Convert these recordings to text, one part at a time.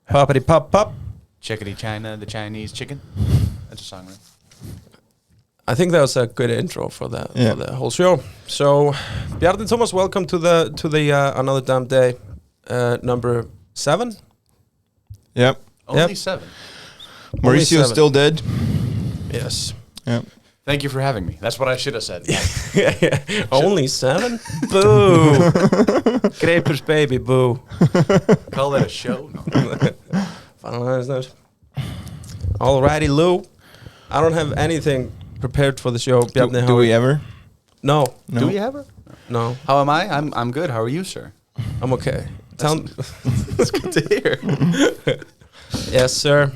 Poppity pop pop. Chickadee China, the Chinese chicken. That's a song, right? I think that was a good intro for the whole show. So, Bjarni Thomas, welcome to the Another Damn Day, number 7. Yep. Only 7. Mauricio's still dead. Yes. Yep. Thank you for having me. That's what I should have said. Only 7? Boo. Grapers baby, boo. Call that a show? No. Finalize that. Alrighty, Lou. I don't have anything prepared for the show. Bjarni, Do we ever? No. Do we ever? No. How am I? I'm good. How are you, sir? I'm okay. That's good to hear. Yes, sir.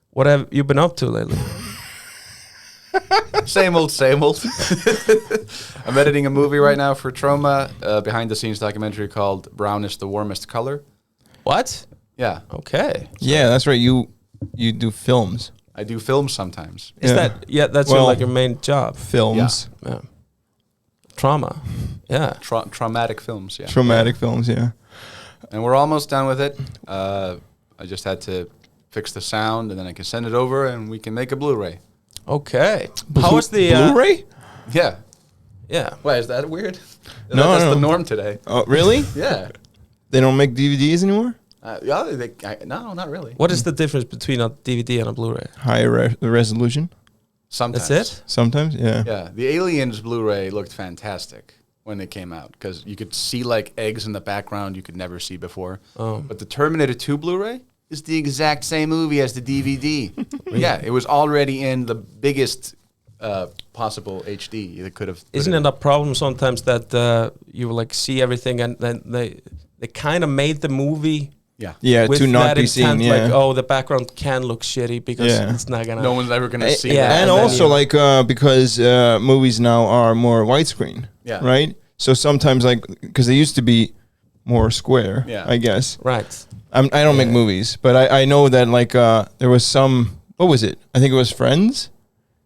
What have you been up to lately? Same old, same old. I'm editing a movie right now for Troma, behind-the-scenes documentary called "Brown is the Warmest Color." What? Yeah. Okay. Yeah, that's right. You do films. I do films sometimes. Is that that's your main job? Films. Yeah. Trauma. Yeah. Traumatic films, yeah. Traumatic films, yeah. And we're almost done with it. I just had to fix the sound, and then I can send it over, and we can make a Blu-ray. Okay. How was the Blu-ray? Yeah. Yeah. Why, is that weird? No, That's the norm today. Oh, really? Yeah. They don't make DVDs anymore? No, not really. What is the difference between a DVD and a Blu-ray? Higher resolution? Sometimes. That's it? Sometimes, yeah. Yeah. The Aliens Blu-ray looked fantastic when it came out because you could see like eggs in the background you could never see before. Oh. But the Terminator 2 Blu-ray is the exact same movie as the DVD. Yeah, it was already in the biggest possible HD it could have. Isn't it a problem sometimes that you like see everything and then they kind of made the movie? Yeah, with to not that be intent, seen. Yeah. Like, oh, the background can look shitty because it's not gonna. No one's ever gonna see yeah, that. And also, like, because movies now are more widescreen. Yeah. Right? So sometimes, like, because they used to be more square, I guess. Right. I don't make movies, but I know that, like, there was some, what was it? I think it was Friends,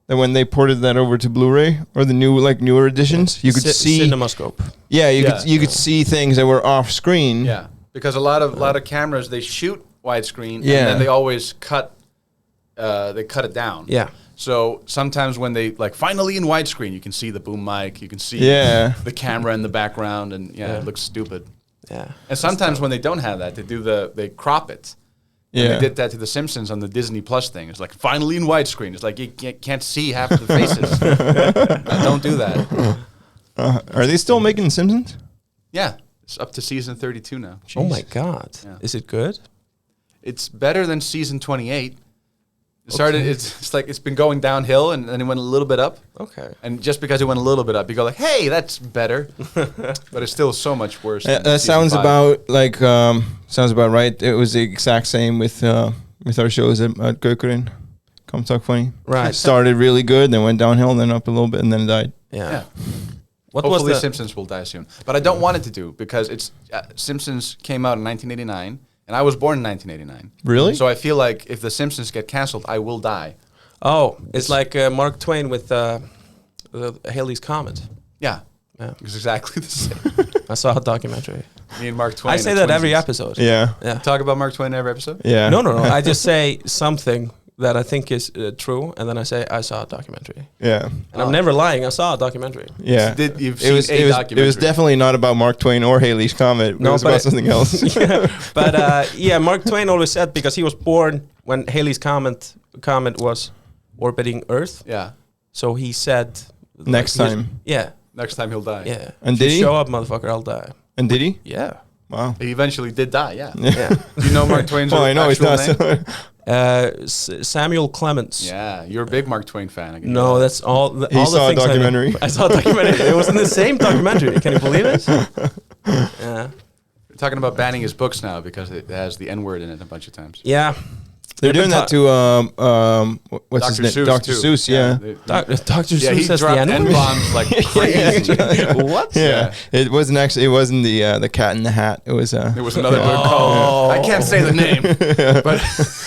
that when they ported that over to Blu-ray, or the newer editions, you could see... CinemaScope. Yeah, you could see things that were off screen. Yeah, because a lot of cameras, they shoot widescreen, and then they always cut it down. Yeah. So sometimes when they, like, finally in widescreen, you can see the boom mic, you can see the camera in the background, and it looks stupid. Yeah. And sometimes when they don't have that, they crop it. Yeah. And they did that to The Simpsons on the Disney Plus thing. It's like, finally in widescreen. It's like, you can't see half of the faces. Don't do that. Are they still making Simpsons? Yeah. It's up to season 32 now. Jeez. Oh my God. Yeah. Is it good? It's better than season 28. It started. It's like it's been going downhill, and then it went a little bit up. Okay. And just because it went a little bit up, you go like, "Hey, that's better," but it's still so much worse. That sounds about like sounds about right. It was the exact same with our shows at Gautur. Come Talk Funny. Right. It started really good, then went downhill, and then up a little bit, and then it died. Yeah. Hopefully, Simpsons will die soon, but I don't want it to do because it's Simpsons came out in 1989. And I was born in 1989. Really? So I feel like if The Simpsons get canceled, I will die. Oh, it's like Mark Twain with Halley's Comet. Yeah. It's exactly the same. I saw a documentary. Me and Mark Twain. I say that every episode. Yeah. Talk about Mark Twain every episode? Yeah. No. I just say something that I think is true, and then I say I saw a documentary. Yeah. And I'm never lying. I saw a documentary. Yeah. Documentary. It was definitely not about Mark Twain or Halley's Comet. It was about something else. But Mark Twain always said, because he was born when Halley's Comet was orbiting Earth. Yeah. So he said... Next time. Yeah. Next time he'll die. Yeah. And if did you he? show up, motherfucker, I'll die. And did he? Yeah. Wow. He eventually did die, yeah. Yeah. Do you know Mark Twain's I know actual he's not. name? Samuel Clemens. Yeah, you're a big Mark Twain fan. No, that's all. He saw a documentary. I saw a documentary. It was in the same documentary. Can you believe it? Yeah. We're talking about banning his books now because it has the N-word in it a bunch of times. Yeah. They're doing that to what's his name? Seuss Dr. too. Seuss, yeah. Dr. Yeah, Seuss he says the dropped N-word? N-bombs like crazy. What? Yeah. It wasn't actually. It wasn't the Cat in the Hat. It was. There was another book called. I can't say the name, but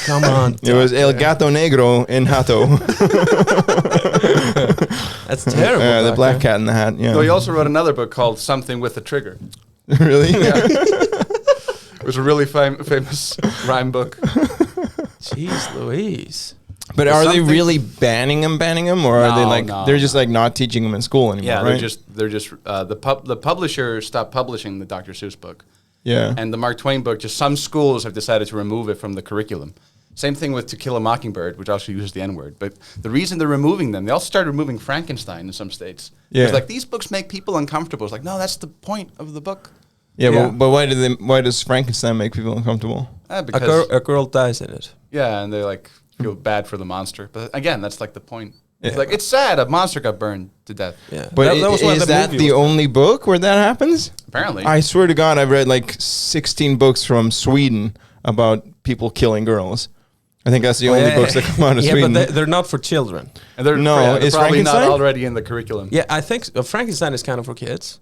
come on. It was El Gato Negro in Hato. That's terrible. The Black Cat in the Hat. Yeah. no, he also wrote another book called Something with a Trigger. Really? Yeah. It was a really famous rhyme book. Jeez Louise. But are they really banning them, or are they like they're just like not teaching them in school anymore? Yeah, right? they're just the publisher stopped publishing the Dr. Seuss book. Yeah. And the Mark Twain book, just some schools have decided to remove it from the curriculum. Same thing with To Kill a Mockingbird, which also uses the N-word. But the reason they're removing them, they also started removing Frankenstein in some states. Yeah. It's like, these books make people uncomfortable. It's like, no, that's the point of the book. Yeah, but why does Frankenstein make people uncomfortable? Because A girl dies in it. yeah, and they like feel bad for the monster. But again, that's like the point. Yeah. It's like, it's sad a monster got burned to death. Yeah. But was when is that movie the was- only book where that happens? Apparently. I swear to God, I've read like 16 books from Sweden about people killing girls. I think that's the only books that come out of Sweden. but they're not for children. And they're, No, they're is probably not Frankenstein? already in the curriculum. Yeah, I think Frankenstein is kind of for kids.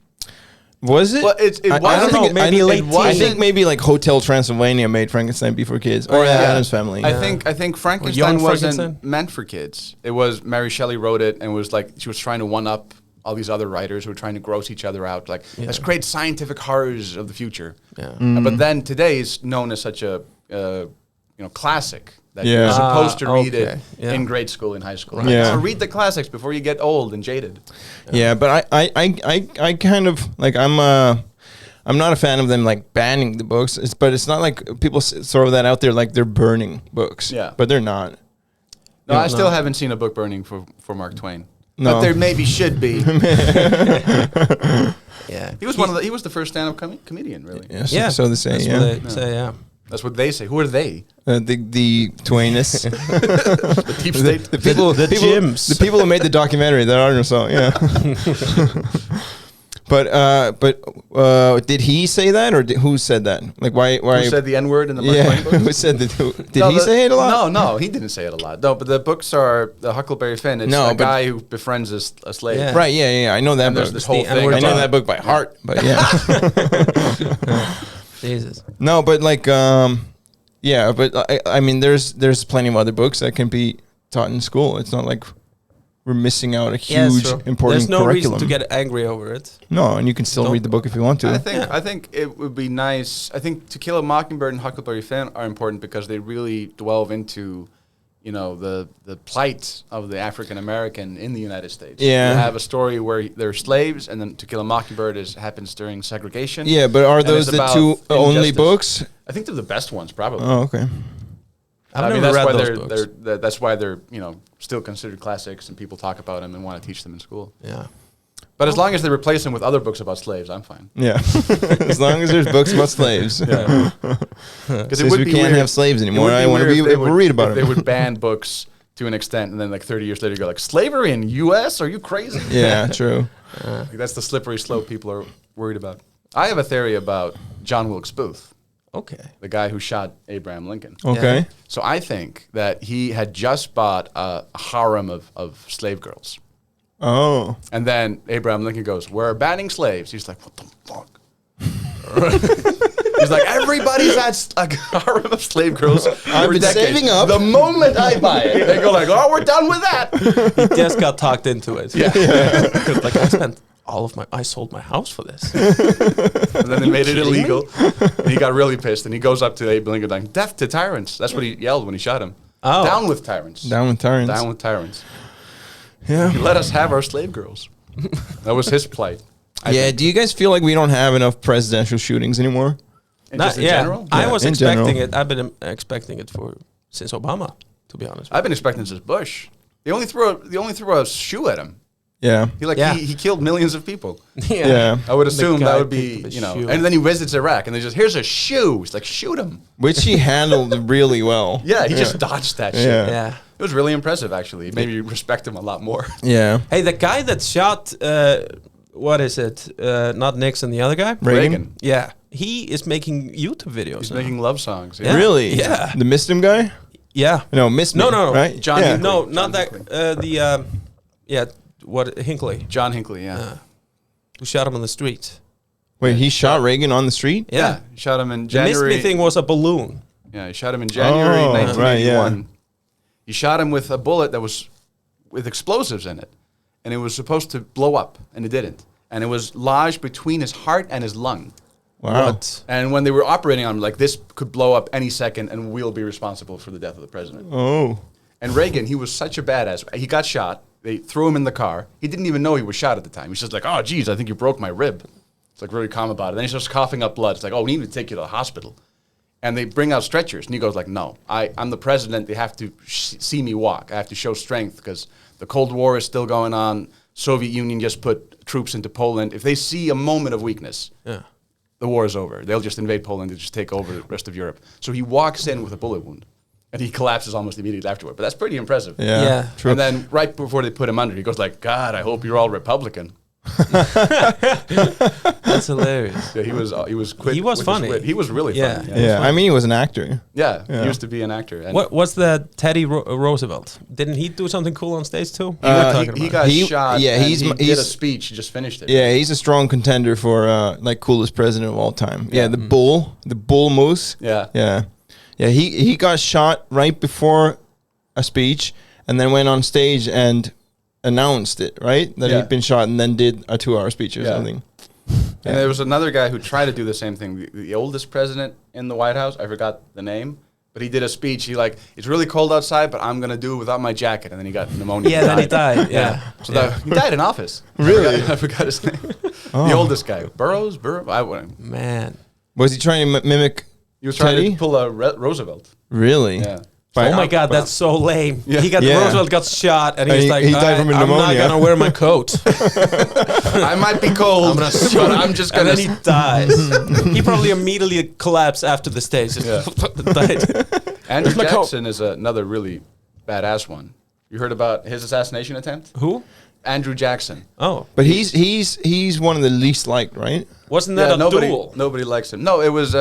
Was it? Well, it I wasn't. don't know. Maybe I, late I teen. think maybe like Hotel Transylvania made Frankenstein be for kids, or yeah. Addams Family. I think Frankenstein Young wasn't Frankenstein? meant for kids. It was Mary Shelley wrote it and was like she was trying to one up all these other writers who were trying to gross each other out. Like let's create scientific horrors of the future. Yeah. But then today is known as such a classic that Yeah. you're supposed to read okay. it Yeah. in grade school, in high school. Right. Yeah. So read the classics before you get old and jaded. Yeah, but I kind of like I'm not a fan of them like banning the books, but it's not like people throw that out there like they're burning books. Yeah. But they're not. No, I still haven't seen a book burning for Mark Twain. No. But there maybe should be. Yeah. He was the first stand-up comedian, really. Yeah, so, Yeah. so they say. That's Yeah, what they say, yeah. That's what they say. Who are they? the Twainists, The deep state. the people, The people, gyms. the people who made the documentary that Arnór saw. Yeah. But did he say that, or who said that? Like why? Who said the N-word in the Mark Yeah, Twain book? who said that? Did he say it a lot? No, he didn't say it a lot. No, but the books are the Huckleberry Finn. It's No, a but- guy who befriends a slave. Yeah. Right, yeah, I know that And there's book. this whole The thing. N-word I know Yeah. that book by heart, but yeah. Jesus. No, but like, yeah, but I mean, there's plenty of other books that can be taught in school. It's not like we're missing out a huge, important There's no curriculum. reason to get angry over it. No, and you can still Don't- read the book if you want to. I think it would be nice. I think To Kill a Mockingbird and Huckleberry Finn are important because they really delve into, the plight of the African American in the United States. Yeah. You have a story where they're slaves, and then To Kill a Mockingbird happens during segregation. Yeah, but are And those it's the about two only injustice. books? I think they're the best ones, probably. Oh, okay. I've never read those books. That's why they're still considered classics, and people talk about them and want to teach them in school. Yeah. But as long as they replace them with other books about slaves, I'm fine. Yeah, as long as there's books about slaves. Yeah. Since we can't have slaves anymore, I want to be able to read about it. them. They would ban books to an extent, and then like 30 years later, you go like, slavery in U.S.? Are you crazy? Yeah, true. Like, that's the slippery slope people are worried about. I have a theory about John Wilkes Booth, Okay. the guy who shot Abraham Lincoln. Okay. Yeah. So I think that he had just bought a harem of slave girls. Oh. And then Abraham Lincoln goes, we're banning slaves. He's like, what the fuck? He's like, everybody's at a harem of slave girls. I've been saving up. The moment I buy it, they go like, oh, we're done with that. He just got talked into it. Yeah. Like, I sold my house for this. And then they made it illegal. And he got really pissed. And he goes up to Abe Lincoln like, death to tyrants. That's what he yelled when he shot him. Oh. Down with tyrants. Down with tyrants. Down with tyrants. Yeah. Let us have our slave girls. That was his plight. I Yeah. think. Do you guys feel like we don't have enough presidential shootings anymore? And just in general? I Yeah, was in expecting general. it. I've been expecting it since Obama, to be honest. I've been expecting since Bush. They only threw a shoe at him. Yeah. He killed millions of people. Yeah. I would The assume guy that would picked be, up a shoe. and then he visits Iraq and they just, here's a shoe. He's like, shoot him. Which he handled really well. Yeah, he just dodged that shit. Yeah. Yeah. It was really impressive, actually. It made me respect him a lot more. Yeah. Hey, the guy that shot, what is it? Not Nixon, the other guy? Reagan? Yeah. He is making YouTube videos. He's now. making love songs. Yeah. Really? Yeah. The Mistim guy? Yeah. No, Mist. No, no, no. Right? John Yeah. Hinckley. No, John not that. Hinckley. Hinckley. John Hinckley, yeah. Who shot him on the street. Wait, he shot Reagan on the street? Yeah. He shot him in The January. Missed Me thing was a balloon. Yeah, he shot him in January Oh, 1981. right, He shot him with a bullet that was with explosives in it. And it was supposed to blow up, and it didn't. And it was lodged between his heart and his lung. Wow. What? And when they were operating on him, like, this could blow up any second and we'll be responsible for the death of the president. Oh. And Reagan, he was such a badass. He got shot. They threw him in the car. He didn't even know he was shot at the time. He's just like, oh, geez, I think you broke my rib. It's like very calm about it. Then he starts coughing up blood. It's like, oh, we need to take you to the hospital. And they bring out stretchers. And he goes like, no, I'm the president. They have to see me walk. I have to show strength because the Cold War is still going on. Soviet Union just put troops into Poland. If they see a moment of weakness, the war is over. They'll just invade Poland and just take over the rest of Europe. So he walks in with a bullet wound. And he collapses almost immediately afterward. But that's pretty impressive. Yeah. True. And then right before they put him under, he goes like, God, I hope you're all Republican. That's hilarious. Yeah, he was quick. He was with his funny. wit. He was really Yeah. funny. Yeah, he was funny. I mean, he was an actor. Yeah, he used to be an actor. And What's the Teddy Roosevelt? Didn't he do something cool on stage too? he got shot. Yeah, and he did a speech. He just finished it. Yeah, he's a strong contender for like coolest president of all time. Yeah, the bull moose. Yeah. Yeah. He got shot right before a speech, and then went on stage and announced it, right? That he'd been shot, and then did a 2-hour speech or something. And there was another guy who tried to do the same thing. The oldest president in the White House, I forgot the name, but he did a speech. He like, it's really cold outside, but I'm gonna do it without my jacket. And then he got pneumonia. Yeah, then he died. Yeah. So he died in office. Really? I forgot his name. The oldest guy, Burroughs. Man. Was he trying to mimic? He was trying Teddy? to pull a Roosevelt. Really? Yeah. Oh my God, that's so lame. Yeah. Roosevelt got shot, and he's like, he died from I'm not pneumonia. gonna wear my coat. I might be cold, but I'm just gonna. And then he dies. He probably immediately collapsed after the stage. Just died. Andrew my coat? Jackson is another really badass one. You heard about his assassination attempt? Who? Andrew Jackson. Oh, But he's one of the least liked, right? wasn't that a duel? Nobody likes him. No, it was.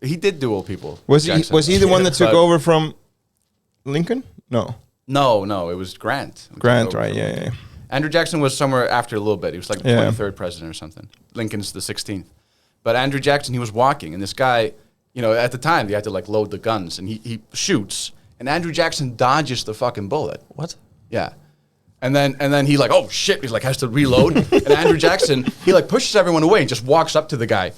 He did duel people. Was Jackson. he the one that took But- over from Lincoln? No, No, it was Grant. who took Grant, over right? from him. Yeah. Andrew Jackson was somewhere after a little bit. He was like the Yeah. 23rd president or something. Lincoln's the 16th. But Andrew Jackson, he was walking, and this guy, at the time, they had to like load the guns, and he shoots, and Andrew Jackson dodges the fucking bullet. What? Yeah. And then he like, oh shit, he's like has to reload. And Andrew Jackson, he like pushes everyone away and just walks up to the guy.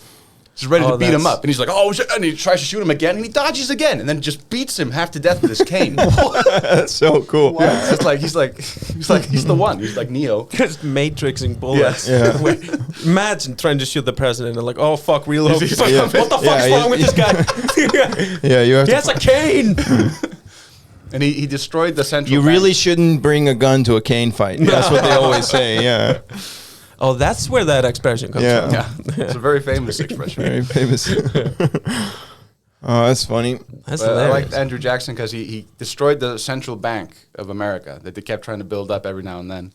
Just ready to beat him up. And he's like, oh shit, and he tries to shoot him again, and he dodges again, and then just beats him half to death with his cane. That's so cool. Yeah. It's like he's the one. He's like Neo. Just matrixing bullets. Yeah. Wait, imagine trying to shoot the president and like, oh fuck, reload. Yeah. What the fuck's Yeah, wrong with this guy? Yeah, you have He has a cane. And he destroyed the central You bank. really shouldn't bring a gun to a cane fight. That's what they always say. Yeah, Oh, that's where that expression comes Yeah. from. Yeah. It's a very famous expression. very famous. Oh, that's funny. That's But I hilarious. liked Andrew Jackson because he destroyed the central bank of America that they kept trying to build up every now and then.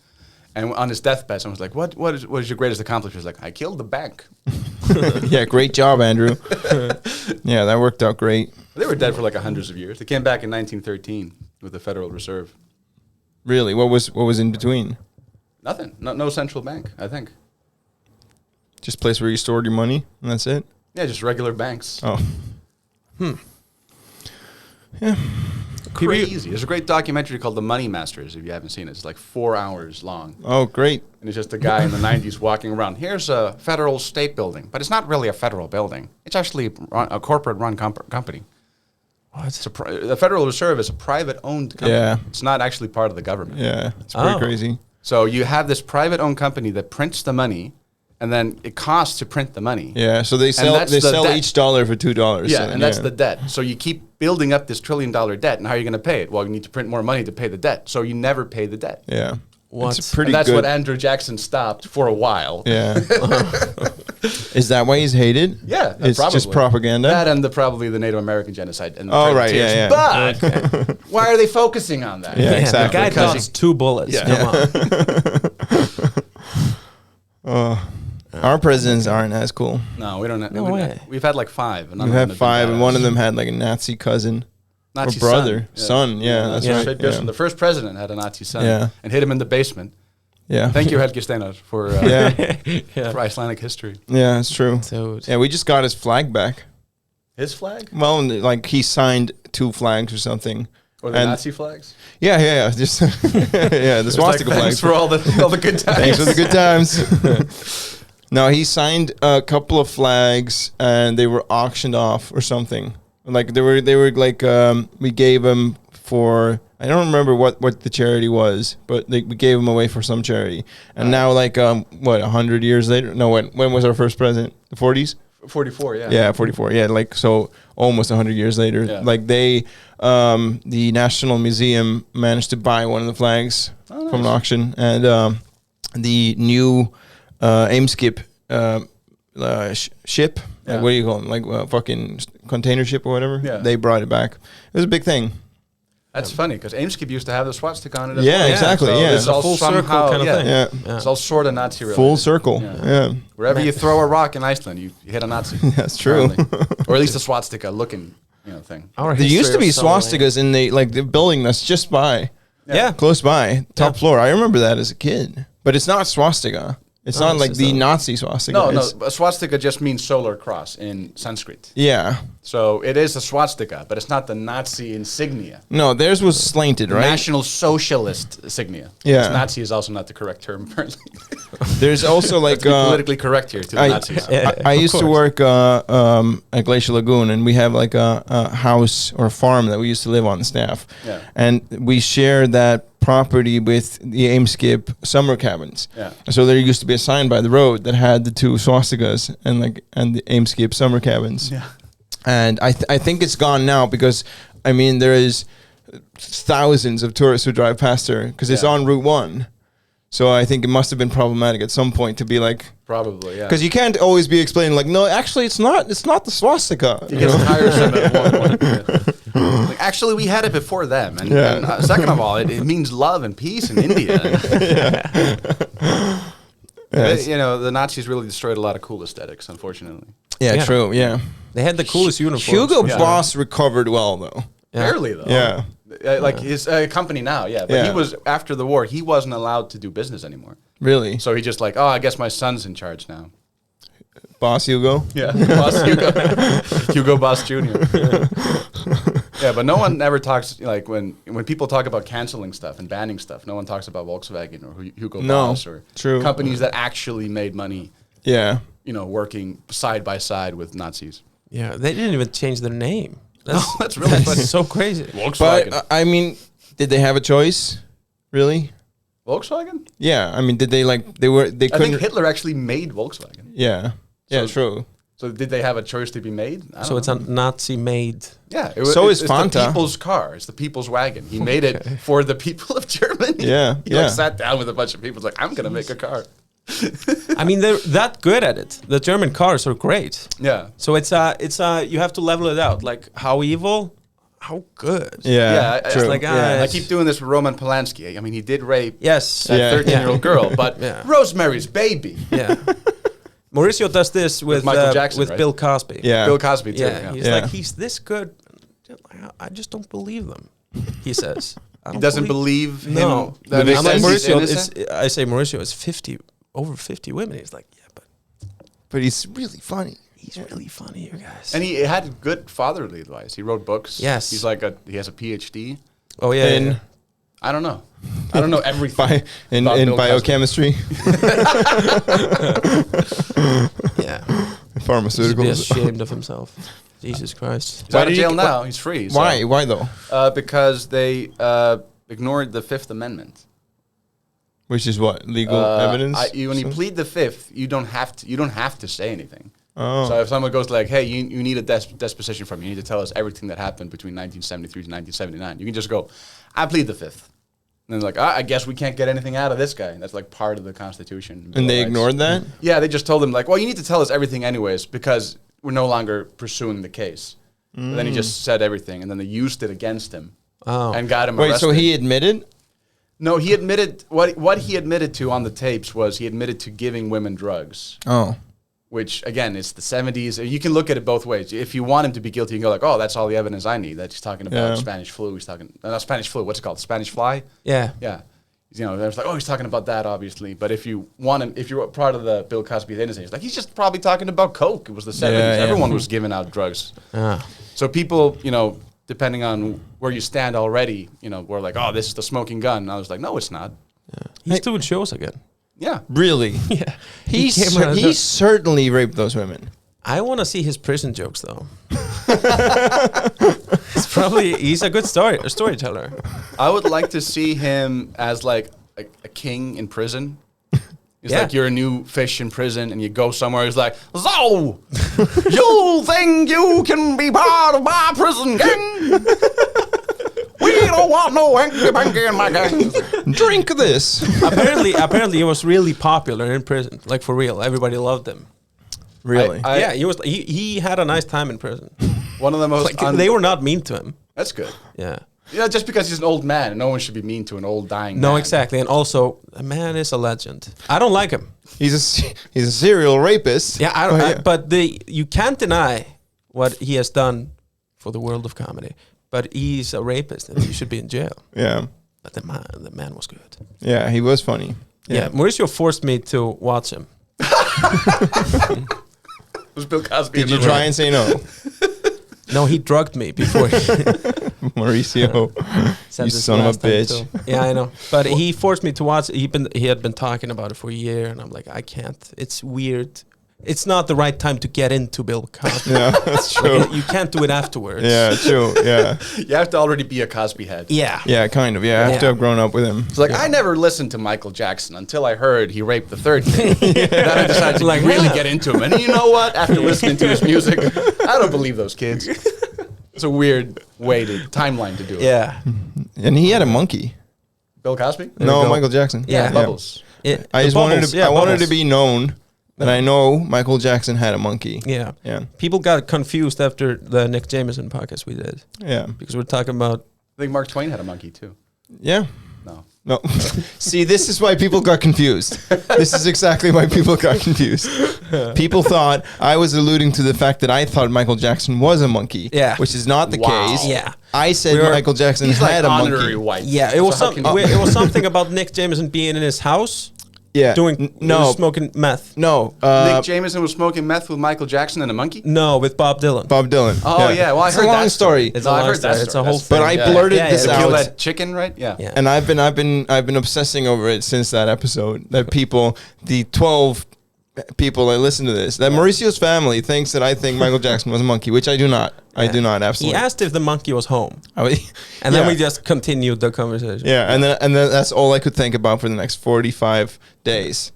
And on his deathbed, someone was like, what is your greatest accomplishment? He was like, I killed the bank. Yeah, great job, Andrew. Yeah, that worked out great. They were dead for like hundreds of years. They came back in 1913 with the Federal Reserve. Really, what was in between? Nothing. No central bank, I think. Just a place where you stored your money, and that's it. Yeah, just regular banks. Oh, Crazy. There's a great documentary called The Money Masters, if you haven't seen it. It's like 4 hours long. oh, great. And it's just a guy in the 90s walking around. Here's a federal state building, but it's not really a federal building. It's actually a corporate-run company. It's the Federal Reserve is a private-owned company. Yeah. It's not actually part of the government. Yeah, it's pretty Oh. crazy. So you have this private-owned company that prints the money, and then it costs to print the money. Yeah, so they sell that's the debt. each dollar for $2. Yeah, so, and that's the debt. So you keep building up this $1 trillion debt, and how are you going to pay it? Well, you need to print more money to pay the debt. So you never pay the debt. Yeah. What? It's pretty And that's good. what Andrew Jackson stopped for a while. Yeah. Is that why he's hated? Yeah, It's probably. just propaganda? That and probably the Native American genocide. And the Oh, trade right, tears. yeah. But why are they focusing on that? Yeah, Man, exactly. The guy Because dodged 2 bullets. Yeah. Come on. Our presidents aren't as cool. No, we don't. No way. We've had like 5. And none We've of had them have 5, been and one of badass. them had like a Nazi cousin. Nazi or brother. son. Son, yeah, that's right. Shit goes Yeah. from the first president had a Nazi son. Yeah. And hid him in the basement. Yeah. Thank you, Helge Steinar, for Yeah. for Icelandic history. Yeah, that's true. Dude. Yeah, we just got his flag back. His flag Well, like he signed 2 flags or something. or the And- Nazi flags? Yeah. Just yeah, the swastika Thanks flags. for all the good times. Thanks for the good times. No, he signed a couple of flags, and they were auctioned off or something. Like they were like we gave him for, I don't remember what the charity was, but we gave them away for some charity. And now, like, 100 years later? No, when was our first president? The 40s? 44, yeah. Yeah, 44. Yeah, like, so almost 100 years later. Yeah. Like, they, the National Museum managed to buy one of the flags from an auction. And the new Aimskip ship, like, what do you call them? Like, fucking container ship or whatever? Yeah. They brought it back. It was a big thing. That's funny, because Aimskip used to have the swastika on it as Yeah, well. exactly, So yeah. It's all Full circle somehow, kind of thing. Yeah. It's all sort of Nazi related. Full circle. Yeah. Wherever you throw a rock in Iceland, you hit a Nazi. That's true. Or at least a swastika looking, thing. Our There used history to be of so many- swastikas in the building that's just by, Yeah. close by, top Yeah. floor. I remember that as a kid. But it's not swastika. It's No, not it's like just the a- Nazi swastika. No, It's- a swastika just means solar cross in Sanskrit. Yeah. So it is a swastika, but it's not the Nazi insignia. No, theirs was slanted, right? National Socialist insignia. Yeah. 'Cause Nazi is also not the correct term, apparently. There's also like Politically correct here to the Nazis. I used to work at Glacier Lagoon, and we have like a house or a farm that we used to live on staff. Yeah. And we share that property with the Aimskip summer cabins. Yeah. So there used to be a sign by the road that had the two swastikas and the Aimskip summer cabins. Yeah. And I think it's gone now because, I mean, there is thousands of tourists who drive past there because it's Yeah. on Route 1. So I think it must have been problematic at some point to be like, Probably, yeah. because you can't always be explaining like, no, actually it's not the swastika. It gets tiresome at one point. Yeah. Like, actually, we had it before them. And, Yeah. and second of all, it means love and peace in India. Yes. The Nazis really destroyed a lot of cool aesthetics, unfortunately. Yeah, Yeah. true. Yeah. They had the coolest uniforms. Hugo Yeah. Boss recovered well though. Yeah. Barely, though. Yeah. Like his company now, yeah. But Yeah. he was, after the war, he wasn't allowed to do business anymore. Really. So he just like, I guess my son's in charge now. Boss Hugo. Yeah, Boss Hugo. Hugo Boss Jr. Yeah, but no one ever talks, like when people talk about canceling stuff and banning stuff, no one talks about Volkswagen or Hugo No, Boss or true. companies that actually made money, Yeah. working side by side with Nazis. Yeah, they didn't even change their name. That's really funny. so crazy. Volkswagen. But I mean, did they have a choice? Really? Volkswagen? Yeah. I mean, did they I couldn't? think Hitler actually made Volkswagen. Yeah. Yeah. So- True. So did they have a choice to be made? I So don't it's know. a Nazi-made. Yeah. So is it's Fanta. the people's car. It's the people's wagon. He made it for the people of Germany. Yeah, He yeah. like sat down with a bunch of people. Like, I'm gonna make a car. I mean, they're that good at it. The German cars are great. Yeah. So it's you have to level it out. Like how evil, how good. Yeah. Yeah, True. it's like, yeah. I keep doing this with Roman Polanski. I mean, he did rape Yes. that Yeah. 13-year-old girl, but Yeah. Rosemary's Baby. Yeah. Mauricio does this with Michael Jackson, with right? Bill Cosby. Yeah. Bill Cosby too. Yeah. He's Yeah. like he's this good. I just don't believe them. He says. I He don't doesn't believe him. No. That I'm he like says he's Mauricio. innocent? I say Mauricio is over 50 women. He's like, yeah, But he's really funny. he's really funny, you guys. And he had good fatherly advice. He wrote books. Yes. He's he has a PhD. oh yeah. In- yeah. I don't know. I don't know everything. In about Bill Cosby. biochemistry, Yeah. He should be pharmaceuticals. ashamed of himself. Jesus Christ. He's out did of he- jail now. He's free. So. Why? Why though? Because they ignored the Fifth Amendment. Which is what legal evidence? When you Something? plead the Fifth, you don't have to. You don't have to say anything. Oh. So if someone goes like, "Hey, you need a disposition from me. You need to tell us everything that happened between 1973 to 1979," you can just go, "I plead the Fifth." And then like, I guess we can't get anything out of this guy. That's like part of the Constitution. Bill And they of Rights. ignored that. Yeah, they just told him like, "Well, you need to tell us everything anyways because we're no longer pursuing the case." And then he just said everything, and then they used it against him Oh. and got him Wait, arrested. so he admitted? No, he admitted what he admitted to on the tapes was he admitted to giving women drugs, Oh. which again is the 70s. You can look at it both ways. If you want him to be guilty, you can go like, "Oh, that's all the evidence I need." That he's talking about Yeah. Spanish flu. He's talking not Spanish flu. What's it called? Spanish fly. Yeah. Yeah. There's like, oh, he's talking about that, obviously. But if you want him, if you're part of the Bill Cosby's innocence, it's like he's just probably talking about coke. It was the 70s. Yeah, yeah. Everyone was giving out drugs. Ah. So people, depending on where you stand already, were like, oh, this is the smoking gun. And I was like, no, it's not. He's doing shows again. Yeah. Really? Yeah. He came out of the- certainly raped those women. I want to see his prison jokes though. He's a good storyteller. I would like to see him as like a king in prison. It's Yeah. like you're a new fish in prison and you go somewhere. He's like, so you think you can be part of my prison gang? We don't want no hanky-panky in my gang. Drink this. apparently he was really popular in prison. Like for real. Everybody loved him. Really? Yeah, he had a nice time in prison. One of the most... Like they were not mean to him. That's good. Yeah. Yeah, just because he's an old man, no one should be mean to an old dying No, man. exactly. And also, the man is a legend. I don't like him. He's a serial rapist. Yeah, but you can't deny what he has done for the world of comedy. But he's a rapist and he should be in jail. Yeah. But the man was good. Yeah, he was funny. Yeah, Mauricio forced me to watch him. Was Bill Cosby? Did you try and say no? No, he drugged me before he Mauricio, said you this son of a last time bitch. too. Yeah, I know. But he forced me to watch. He had been talking about it for a year, and I'm like, I can't. It's weird. It's not the right time to get into Bill Cosby. Yeah, that's true. Like, you can't do it afterwards. Yeah, true. Yeah. You have to already be a Cosby head. Yeah. Yeah, kind of. Yeah, I have to Yeah. have grown up with him. It's like, I never listened to Michael Jackson until I heard he raped the third kid. Then I decided to Like, really yeah. get into him. And you know what? After listening to his music, I don't believe those kids. It's a weird timeline to do it. Yeah. And he had a monkey. Bill Cosby? No, go. Michael Jackson. Yeah. Bubbles. I just wanted to. I wanted to Bubbles. be known that I know Michael Jackson had a monkey. Yeah. Yeah. People got confused after the Nick Jameson podcast we did Yeah. because we're talking about. I think Mark Twain had a monkey too. Yeah. No. No. See, this is why people got confused. This is exactly why people got confused. People thought I was alluding to the fact that I thought Michael Jackson was a monkey. Yeah. Which is not the Wow. case. Yeah. I said Michael Jackson He's had like a honorary monkey. white. Yeah, it was So how can you- it was something about Nick Jameson being in his house Yeah. doing smoking meth. No. Nick Jameson was smoking meth with Michael Jackson and a monkey? No, with Bob Dylan. Bob Dylan. Oh, yeah. Well, I it's heard a long that story. It's No, a I've long heard that story. It's a story. whole That's- thing. But I Yeah. blurted Yeah, this yeah, To kill out. that chicken, right? Yeah. Yeah. And I've been obsessing over it since that episode. That people, the 12 people that listen to this, that Mauricio's family thinks that I think Michael Jackson was a monkey, which I do not. I do not. He Absolutely. asked if the monkey was home, and and then we just continued the conversation. yeah, and then that's all I could think about for the next 45 days.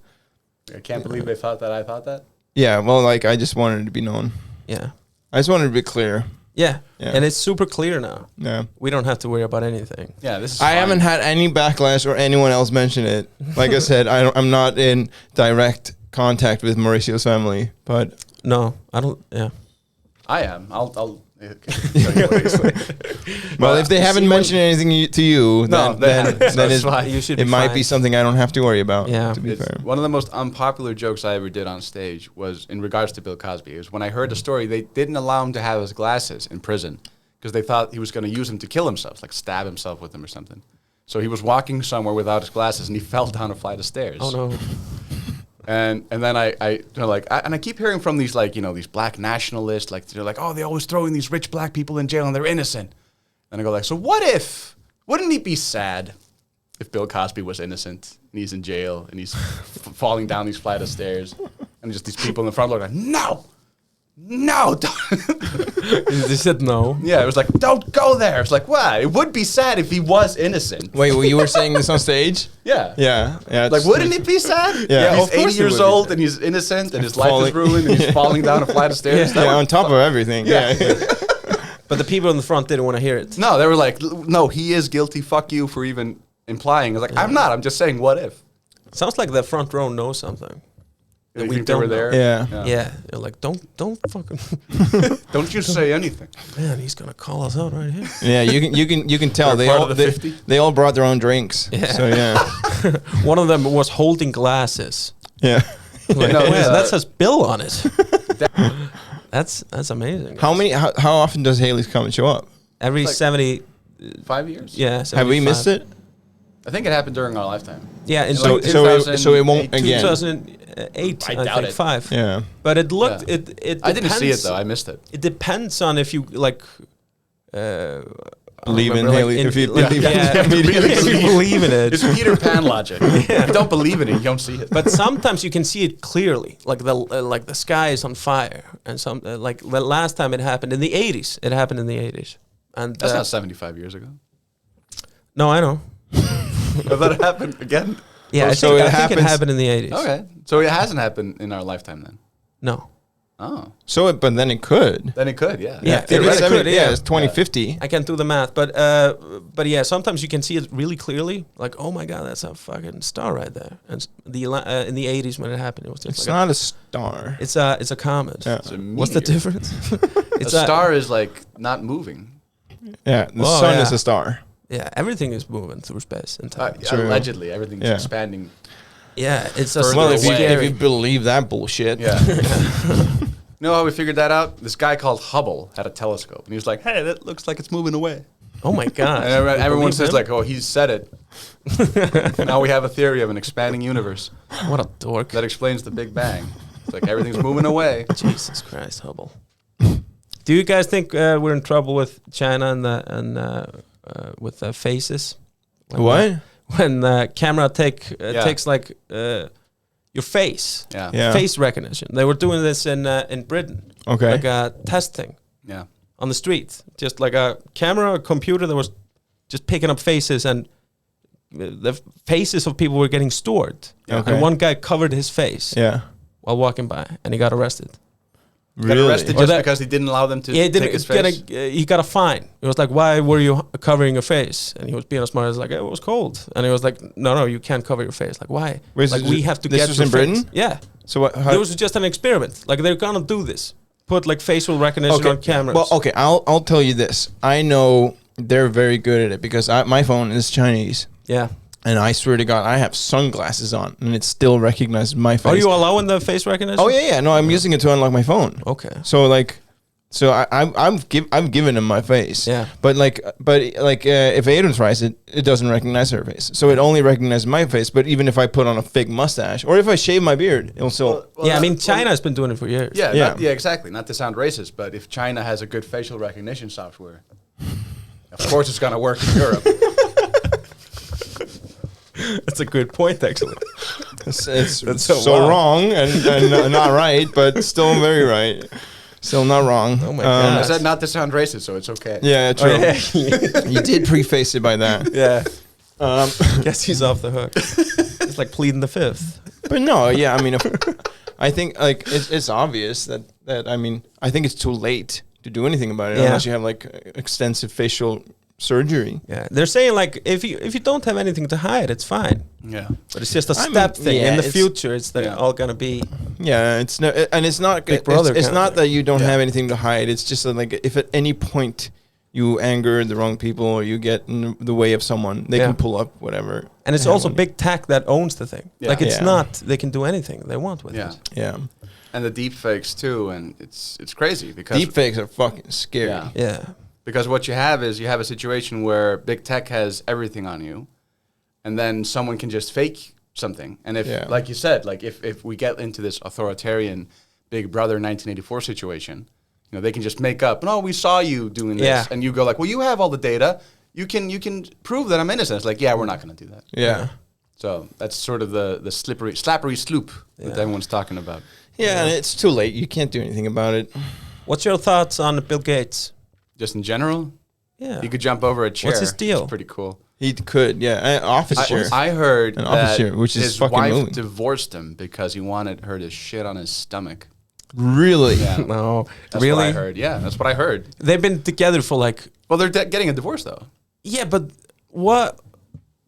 I can't believe they thought that I thought that. Yeah, well, like I just wanted it to be known. Yeah. I just wanted to be clear. Yeah. Yeah. And it's super clear now. Yeah. We don't have to worry about anything. Yeah, this is I fine. haven't had any backlash or anyone else mention it. Like I said, I'm not in direct contact with Mauricio's family, but No, I don't. Yeah. I am. I'll well, if they haven't mentioned anything to you, No, then they then, haven't. then That's it's, fine. You should it be might fine. be something I don't have to worry about. Yeah. To be fair. One of the most unpopular jokes I ever did on stage was in regards to Bill Cosby. It was when I heard the story, they didn't allow him to have his glasses in prison because they thought he was going to use them to kill himself, like stab himself with them or something. So he was walking somewhere without his glasses and he fell down a flight of stairs. Oh no. And then I keep hearing from these these black nationalists, like they're like, oh, they're always throwing these rich black people in jail and they're innocent. And I go like, so wouldn't it be sad if Bill Cosby was innocent and he's in jail and he's falling down these flight of stairs and just these people in the front are like, no, don't. They said no. Yeah, it was like, don't go there. It's like, what? It would be sad if he was innocent. Wait, well, you were saying this on stage? Yeah. Yeah. Like, wouldn't it be sad? Yeah, He's of course 80 it years would be old sad. and he's innocent and his life Falling- is ruined and he's falling down a flight of stairs. That Yeah, would on top of everything. Yeah. But the people in the front didn't want to hear it. No, they were like, no, he is guilty. Fuck you for even implying. I was like, I'm not. I'm just saying, what if? Sounds like the front row knows something. You we think they were don't know. there? Yeah. Yeah. They're like, don't fucking. Don't you say anything. Man, he's gonna call us out right here. Yeah, you can tell They're they part all of the 50? they all brought their own drinks. Yeah. So yeah. One of them was holding glasses. Yeah. Like, No, yeah, it's, that says Bill on it. That's amazing. How often does Haley's come and show up? Every Like- 70. 5 years? Yeah. Have we missed 75. it? I think it happened during our lifetime. Yeah. In So like so it won't 2008, again. 2008. I I doubt think it. 5. Yeah. But it looked. Yeah. It I didn't see it depends- though. I missed it. It depends on if you like Believe in remember, Haley. If you like, believe if you believe in it. It's Peter Pan logic. If you don't believe in it, you don't see it. But sometimes you can see it clearly, like the sky is on fire, and some like the last time it happened in the 80s. It happened in the 80s, and That's not 75 years ago. No, I know. But that happened again. Yeah, I think it happened in the 80s. Okay, so it hasn't happened in our lifetime then. No. Oh, but then it could. then it could, yeah. Yeah, It could, yeah. It's 2050. I can't do the math, but yeah, sometimes you can see it really clearly. Like, oh my God, that's a fucking star right there. And in the 80s when it happened, it was just It's like not a star. it's a comet. Yeah. It's a What's the meteor. difference? A star is like not moving. Yeah, the Oh, sun yeah. is a star. Yeah, everything is moving through space and time. True. Allegedly, everything's Yeah. expanding. Yeah, it's a Further Well, away. if you believe that bullshit. Yeah. You know how we figured that out? This guy called Hubble had a telescope, and he was like, "Hey, that looks like it's moving away." Oh my God! And everyone believe says him? like, "Oh, he said it." Now we have a theory of an expanding universe What a dork! that explains the Big Bang. It's like everything's moving away. Jesus Christ, Hubble. Do you guys think we're in trouble with China and with faces? What? When the camera Yeah. takes like your face, Yeah. face recognition. They were doing this in Britain, Okay. like a test thing Yeah. on the street, just like a camera, a computer that was just picking up faces, and the faces of people were getting stored. Okay. And one guy covered his face Yeah. while walking by, and he got arrested. Got arrested Or just that- because he didn't allow them to Yeah, he take didn't his get face. he got a fine. It was like, why were you covering your face? And he was being a smart. He was like, it was cold. And he was like, no, you can't cover your face. Like, why? Wait, like, so we have to this get was your in face. Britain? Yeah. So what? It was just an experiment. Like, they're gonna do this. Put like facial recognition on cameras. Well, okay, I'll tell you this. I know they're very good at it because my phone is Chinese, Yeah. and I swear to God, I have sunglasses on, and it still recognizes my face. Are you allowing the face recognition? Oh yeah. No, I'm using it to unlock my phone. Okay. So like, I'm giving him my face. Yeah. But if Aiden tries it, it doesn't recognize her face. So it only recognizes my face. But even if I put on a fake mustache or if I shave my beard, it'll still. Yeah, I mean, China has been doing it for years. Yeah, exactly. Not to sound racist, but if China has a good facial recognition software, of course it's gonna work in Europe. That's a good point, actually. It's so so wild. wrong and not right, but still very right. Still not wrong. Oh my God. I said not to sound racist, so it's okay. Yeah, true. Oh, yeah. You did preface it by that. Yeah. Guess he's off the hook. It's like pleading the fifth. But no, yeah, I mean, I think like it's obvious that I mean, I think it's too late to do anything about it Yeah. unless you have like extensive facial surgery. Yeah, they're saying like if you don't have anything to hide, it's fine. Yeah. But it's just a I mean, step thing. yeah, In the it's- future, it's Yeah. all gonna be. Yeah, it's no, and it's not. Big Brother It's kind not of that you don't Yeah. have anything to hide. It's just that, like if at any point you anger the wrong people or you get in the way of someone, they Yeah. can pull up whatever. And it's they also want. big tech that owns the thing. Yeah. Like it's Yeah. not. They can do anything they want with Yeah. it. Yeah, And the deep fakes too, and it's crazy because deepfakes are fucking scary. Yeah. Yeah. Because what you have is you have a situation where big tech has everything on you, and then someone can just fake something. And if, Yeah. like you said, like if we get into this authoritarian Big Brother 1984 situation, you know, they can just make up, no, we saw you doing this, Yeah. and you go like, well, you have all the data, you can prove that I'm innocent. It's like, yeah, we're not going to do that. Yeah. So that's sort of the slappery sloop that Yeah. everyone's talking about. Yeah, and it's too late. You can't do anything about it. What's your thoughts on Bill Gates? Just in general, Yeah. you could jump over a chair. What's his deal? It's pretty cool. He could, yeah. Office chair. I heard An office that chair, which is his fucking wife moving. divorced him because he wanted her to shit on his stomach. Really? Yeah, No. that's Really? what I heard. Yeah, that's what I heard. They've been together for like. Well, they're getting a divorce though. Yeah, but what?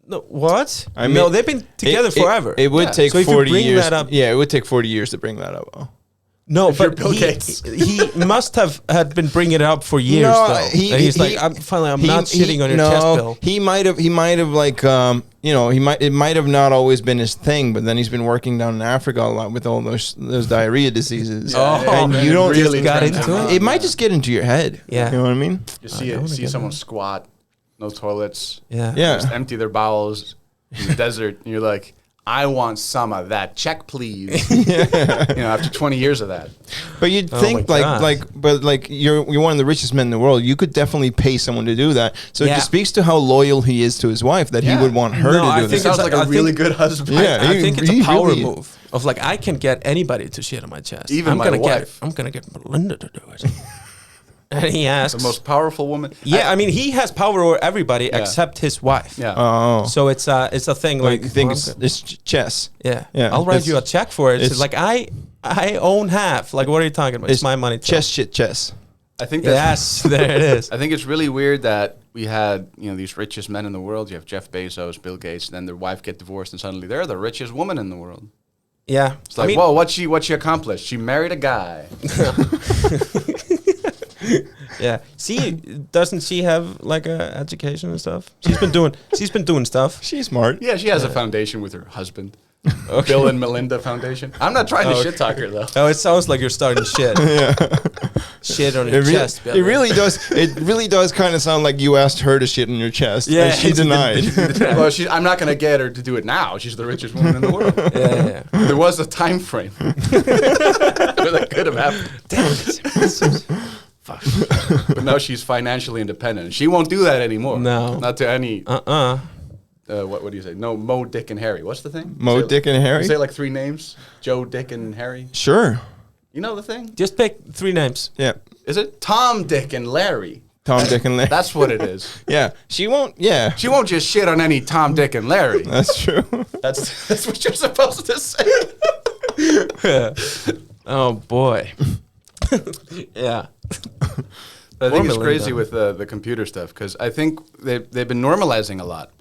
No, what? I mean, no, they've been together forever. It would Yeah. take So if you 40 bring years. that up- Yeah, it would take 40 years to bring that up. Oh. no, if you're but Bill Gates. he must have had been bringing it up for years. though. And he's like, I'm not shitting on your chest, Bill. He might have like it might have not always been his thing, but then he's been working down in Africa a lot with all those diarrhea diseases. Oh, and you don't really got turned into him it? on, It might yeah. just get into your head. Yeah. You know what I mean? You I don't wanna see get someone that. squat, no toilets, Yeah. Yeah. just empty their bowels in the desert, and you're like, I want some of that. Check, please. You know, after 20 years of that. But you'd think but you're one of the richest men in the world. You could definitely pay someone to do that. So it just speaks to how loyal he is to his wife that he would want her to do this. Sounds like a really good husband. Yeah, I think it's a power move of like I can get anybody to shit on my chest. Even my wife. I'm gonna get Melinda to do it. And he asks, the most powerful woman. Yeah, I mean, he has power over everybody except his wife. Yeah. Oh. So it's a thing like you think it's chess. Yeah. I'll write you a check for it. It's like I own half. Like, what are you talking about? It's my money. Chess. I think that's there it is. I think it's really weird that we had, you know, these richest men in the world. You have Jeff Bezos, Bill Gates, and then their wife get divorced, and suddenly they're the richest woman in the world. Yeah. It's like, whoa, what she accomplished? She married a guy. Yeah. See, doesn't she have like a education and stuff? She's been doing stuff. She's smart. Yeah, she has a foundation with her husband. Bill and Melinda Foundation. I'm not trying to shit talk her though. Oh, it sounds like you're starting shit. Shit on your chest. It really does. It really does kind of sound like you asked her to shit on your chest. Yeah, and she denied. Well, I'm not going to get her to do it now. She's the richest woman in the world. Yeah. There was a time frame where that could have happened. Damn it. Fuck. But now she's financially independent. She won't do that anymore. No. Not to any. What do you say? No, Mo, Dick, and Harry. What's the thing? Mo, Dick, and Harry? You say like 3 names? Joe, Dick, and Harry? Sure. You know the thing? Just pick 3 names. Yeah. Is it Tom, Dick, and Larry? Tom, Dick, and Larry. That's what it is. Yeah. She won't just shit on any Tom, Dick, and Larry. That's true. That's what you're supposed to say. Oh, boy. Yeah. I think it's crazy with the computer stuff because I think they've been normalizing a lot.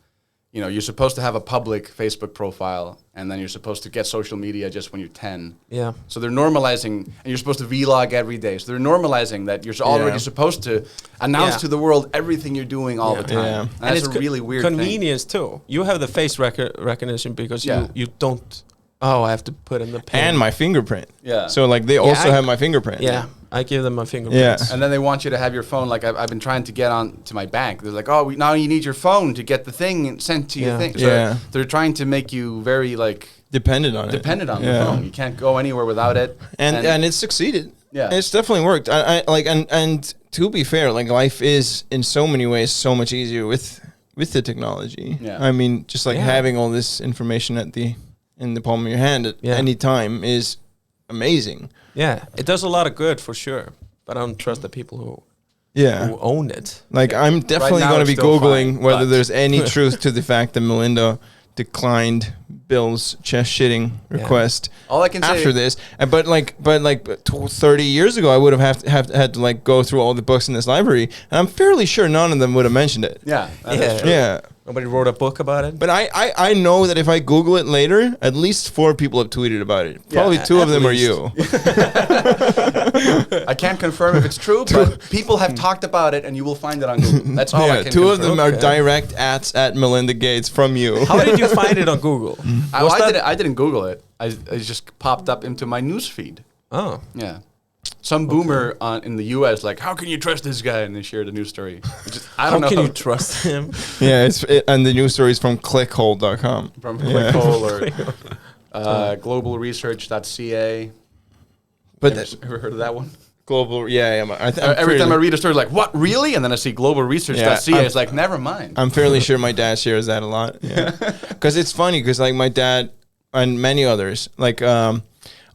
You know, you're supposed to have a public Facebook profile, and then you're supposed to get social media just when you're 10. Yeah. So they're normalizing, and you're supposed to vlog every day. So they're normalizing that you're already supposed to announce to the world everything you're doing all the time. Yeah. And that's a really weird convenience too. You have the face recognition because you don't. Oh, I have to put in the pin. And my fingerprint. Yeah. So like they also have my fingerprint. Yeah. I give them my fingerprints. Yeah. And then they want you to have your phone. Like I've been trying to get on to my bank. They're like, oh, now you need your phone to get the thing sent to your thing. So they're trying to make you very like dependent on the phone. You can't go anywhere without it. And it's succeeded. Yeah. It's definitely worked. I like and to be fair, like life is in so many ways so much easier with the technology. Yeah. I mean, just like having all this information in the palm of your hand at any time is amazing. Yeah, it does a lot of good for sure, but I don't trust the people who own it. Like I'm definitely going to be Googling whether there's any truth to the fact that Melinda declined Bill's chest shitting request. All I can say after this, but 30 years ago, I would have had to like go through all the books in this library, and I'm fairly sure none of them would have mentioned it. Yeah, that's true. Yeah. Nobody wrote a book about it. But I know that if I Google it later, at least 4 people have tweeted about it. Probably 2 of them are you. I can't confirm if it's true, but people have talked about it, and you will find it on Google. That's all I can 2 confirm. of them are direct at Melinda Gates from you. How did you find it on Google? I didn't Google it. I just popped up into my news feed. Oh. Yeah. Some boomer in the U.S. like, how can you trust this guy? And they shared a news story. I don't know. How can you trust him? Yeah, and the news story is from clickhole.com. From Clickhole or globalresearch.ca. But ever heard of that one? Global, every time I read a story, like, what, really? And then I see globalresearch.ca. It's like, never mind. I'm fairly sure my dad shares that a lot. Yeah, because it's funny because like my dad and many others like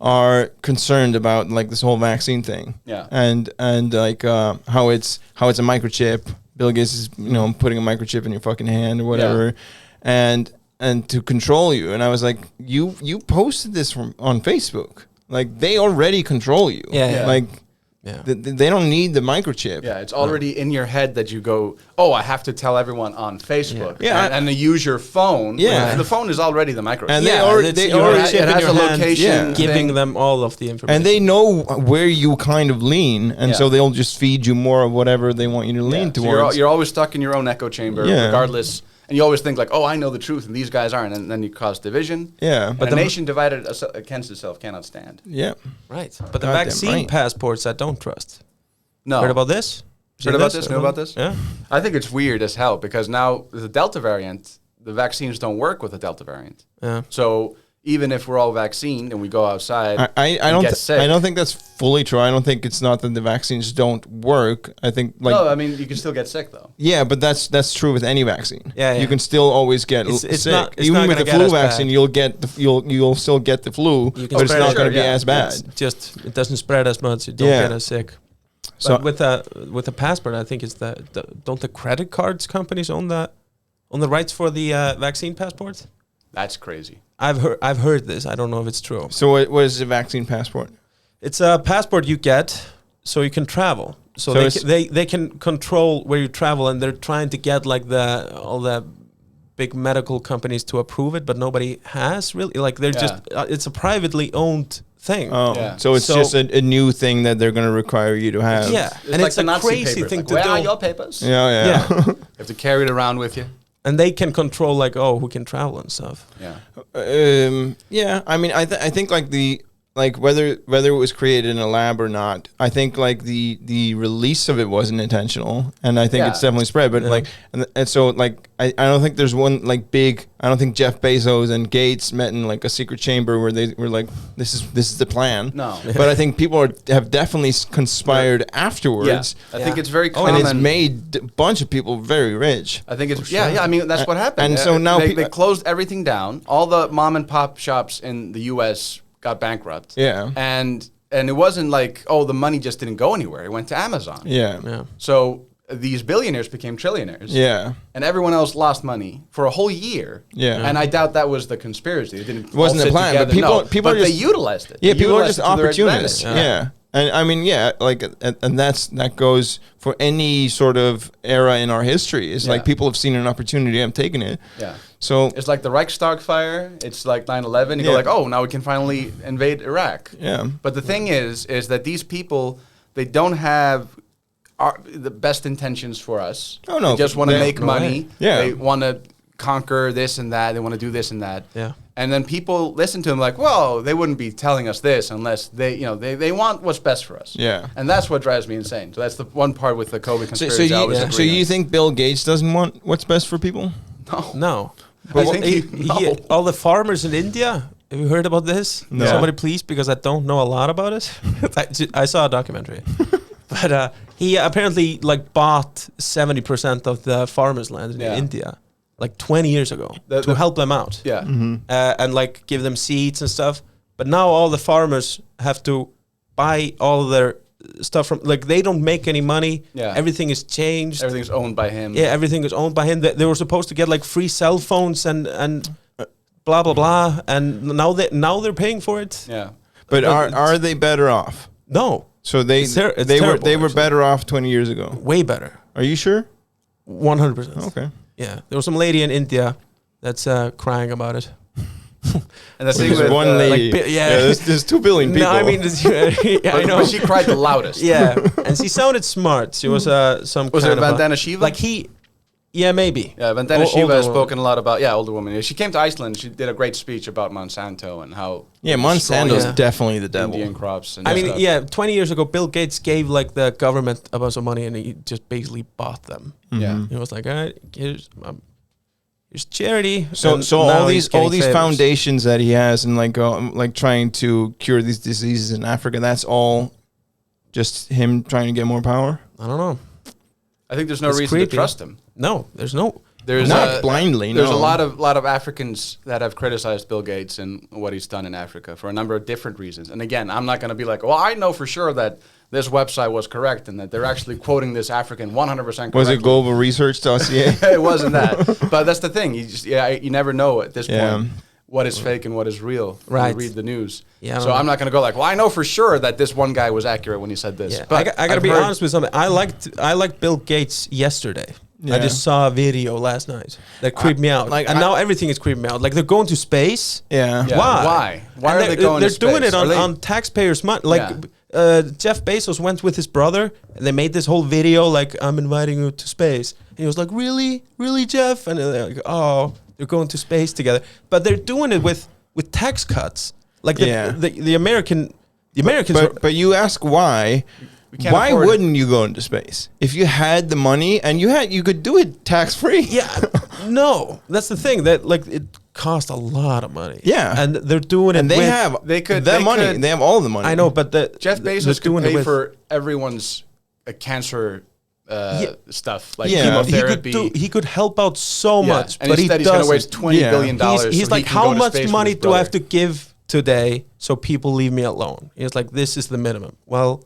are concerned about like this whole vaccine thing. Yeah, and like how it's a microchip. Bill Gates is putting a microchip in your fucking hand or whatever, and to control you. And I was like, you posted this on Facebook. Like they already control you. Yeah. Like. Yeah. They don't need the microchip. Yeah, it's already in your head that you go, oh, I have to tell everyone on Facebook. Yeah. And they use your phone. Yeah. The phone is already the microchip. And it has a location. Giving them all of the information. And they know where you kind of lean, and so they'll just feed you more of whatever they want you to lean towards. So you're always stuck in your own echo chamber, regardless. And you always think like, oh, I know the truth, and these guys aren't, and then you cause division. Yeah, but a nation divided against itself cannot stand. Yeah, right. But the vaccine passports, I don't trust. No, heard about this? Heard about this? Know about this? Yeah. I think it's weird as hell because now the Delta variant the vaccines don't work with the Delta variant. Yeah. So even if we're all vaccinated and we go outside, I and get sick, I don't think that's fully true. I don't think it's not that the vaccines don't work. I think no, I mean you can still get sick though. yeah, but that's true with any vaccine. Yeah, yeah. You can still always get It's sick. not- it's Even not with the gonna get flu as vaccine, bad. you'll still get the flu, You can but it's spread not it. going to be Yeah, as bad. It's just it doesn't spread as much. You don't Yeah. get as sick. So- But with the passport, I think it's don't the credit cards companies own the rights for the vaccine passport? That's crazy. I've heard this. I don't know if it's true. So what is a vaccine passport? It's a passport you get so you can travel. So, So they can control where you travel, and they're trying to get like all the big medical companies to approve it, but nobody has really. Like they're Yeah. just it's a privately owned thing. Oh, Yeah. so it's just a new thing that they're going to require you to have. Yeah, It's and like it's the a Nazi crazy papers. thing Like, to where do. are your papers? Yeah. Yeah. You have to carry it around with you. And they can control like who can travel and stuff. Yeah. Yeah, I mean, I think like whether it was created in a lab or not, I think like the release of it wasn't intentional, and I think Yeah. it's definitely spread. But Yeah. like, and so like I don't think there's one like big. I don't think Jeff Bezos and Gates met in like a secret chamber where they were like, this is the plan. No. But I think people have definitely conspired afterwards. I think it's very And common. it's made a bunch of people very rich. I think it's yeah. I mean, that's what happened. And so now they pe- closed everything down. All the mom and pop shops in the U.S. got bankrupt. Yeah. And it wasn't like, oh, the money just didn't go anywhere. It went to Amazon. Yeah. Yeah. So these billionaires became trillionaires. Yeah. And everyone else lost money for a whole year. Yeah. And I doubt that was the conspiracy. It didn't. It wasn't all the sit plan, but together. people- No, people but are they just- utilized it. Yeah, They people are utilized just it to their opportunists. advantage. Yeah. And I mean, yeah, like, and that goes for any sort of era in our history. It's like Yeah. people have seen an opportunity and taken it. Yeah. So It's like the Reichstag fire. It's like 9/11. You Yeah. go like, oh, now we can finally invade Iraq. yeah, But the thing is that these people, they don't have the best intentions for us. Oh, no. They just want to They- make no money. way. Yeah. They want to conquer this and that. They want to do this and that. Yeah. And then people listen to them like, well, they wouldn't be telling us this unless they want what's best for us. Yeah. And that's what drives me insane. So that's the one part with the COVID so, conspiracy. so I always you agree so on. you think Bill Gates doesn't want what's best for people? No. No. I think no. All the farmers in India. Have you heard about this? No. Somebody please, because I don't know a lot about it. I saw a documentary. But he apparently like bought 70% of the farmers' land in Yeah. India like 20 years ago The- to help them out. Yeah. And like give them seeds and stuff. But now all the farmers have to buy all their stuff from like they don't make any money. Yeah. Everything is changed. Everything's owned by him. Yeah, everything is owned by him. They were supposed to get like free cell phones and blah blah blah, and now they're paying for it. Yeah. But But are they better off? No, So they It's ter- it's they were terrible, they were actually. better off 20 years ago. way better. Are you sure? 100%. Okay. Yeah, there was some lady in India that's crying about it. And the thing There's with one lady. like, yeah. there's 2 billion people. No, I mean, I but, know. but she cried the loudest. Yeah, and she sounded smart. She was some Was kind it of a- Vandana Shiva? like he. Yeah, maybe. Yeah, Vandana Shiva Older has woman. spoken a lot about, older woman. She came to Iceland. She did a great speech about Monsanto and how Yeah, they're destroying Monsanto's Yeah. definitely the devil. Indian crops. And I mean, stuff. yeah, 20 years ago, Bill Gates gave like the government a bunch of money, and he just basically bought them. Yeah. He was like, all right, here's charity. So And so now all he's these getting favors. foundations that he has and like trying to cure these diseases in Africa, that's all just him trying to get more power. I don't know. I think there's no It's reason creepy. to trust him. No, there's no. There's Not blindly. There's no. a lot of Africans that have criticized Bill Gates and what he's done in Africa for a number of different reasons. And again, I'm not going to be like, well, I know for sure that this website was correct and that they're actually quoting this African 100% correctly. Was it globalresearch.ca? It wasn't that. But that's the thing. You never know at this Yeah. point what is fake and what is real when Right. you read the news. Yeah, I So don't I'm not going to go like, well, I know for sure that this one guy was accurate when he said this. Yeah. But I gotta I've be heard- honest with something. I liked Bill Gates yesterday. I Yeah. just saw a video last night that creeped me out. like, and I- now everything is creeping me out. Like they're going to space. Yeah. Yeah. Why? Why? Why And are they going They're to doing space? it Are they- on taxpayers' money. Like Yeah. Jeff Bezos went with his brother, and they made this whole video like, "I'm inviting you to space." And he was like, "Really, really, Jeff?" And they're like, "Oh, they're going to space together." But they're doing it with tax cuts. Like Yeah. the Americans. But you ask why? can't Why afford it. wouldn't you go into space if you had the money and you could do it tax free? Yeah, No, that's the thing. That like it cost a lot of money. Yeah. and they're doing it. And they with, have they could- that they money. could- They have all the money. I know, but Jeff they're Bezos could doing it pay with- for everyone's cancer stuff, like Yeah. chemotherapy. He could help out so much, and but instead he he's going to doesn't. waste $20 billion. He's so like, he can how go to much space with money his do I have brother?" to give today so people leave me alone? He's like, this is the minimum. Well,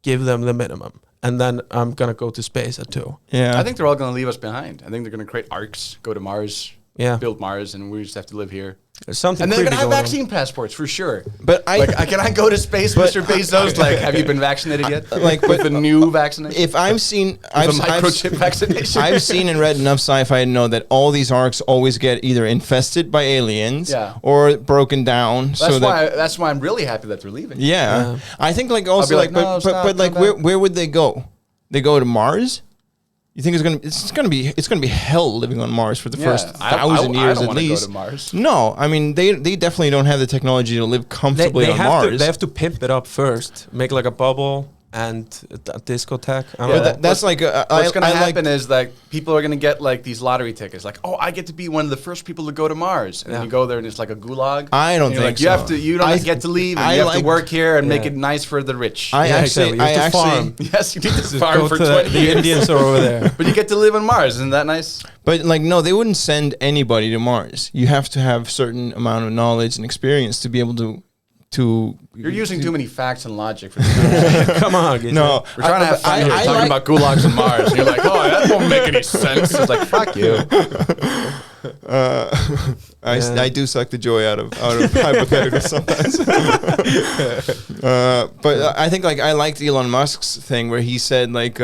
give them the minimum, and then I'm gonna go to space at 2. Yeah. I think they're all going to leave us behind. I think they're going to create arcs, go to Mars, Yeah, build Mars, and we just have to live here. there's something. And they're going creepy to have going on. vaccine passports for sure. But Can I go to space, Mr. Bezos? Like, have you been vaccinated yet? With the new vaccination? if I've seen, With a microchip vaccination? I've seen and read enough sci-fi to know that all these arcs always get either infested by aliens Yeah. or broken down. That's why I'm really happy that they're leaving. Yeah. I think like also like, like, "No, but stop, like come back." where would they go? They go to Mars? You think it's gonna be hell living on Mars for the first 1,000 years I don't at wanna least? go to Mars. No, I mean they definitely don't have the technology to live comfortably on Mars. They have to pimp it up first, make like a bubble and a discotheque. I don't Yeah, know. That's like What's going to happen is like people are going to get like these lottery tickets, like, oh, I get to be one of the first people to go to Mars, and then Yeah. you go there and it's like a gulag. I don't And you're think like, you so. have to, you don't get to leave, and I you have to like- work here and make Yeah. it nice for the rich. I Yeah, actually, exactly. You have to farm. yes, you need to Just farm go for to 20 the years. Indians are over there. But you get to live on Mars, isn't that nice? but like no, they wouldn't send anybody to Mars. You have to have certain amount of knowledge and experience to be able to. You're using too many facts and logic for this. Come on, Gísli. No, We're trying to have fun here, I talking like- about gulags on Mars. And you're like, oh, that won't make any sense. It's like, fuck you. I do suck the joy out of hypotheticals sometimes. But I think like I liked Elon Musk's thing where he said like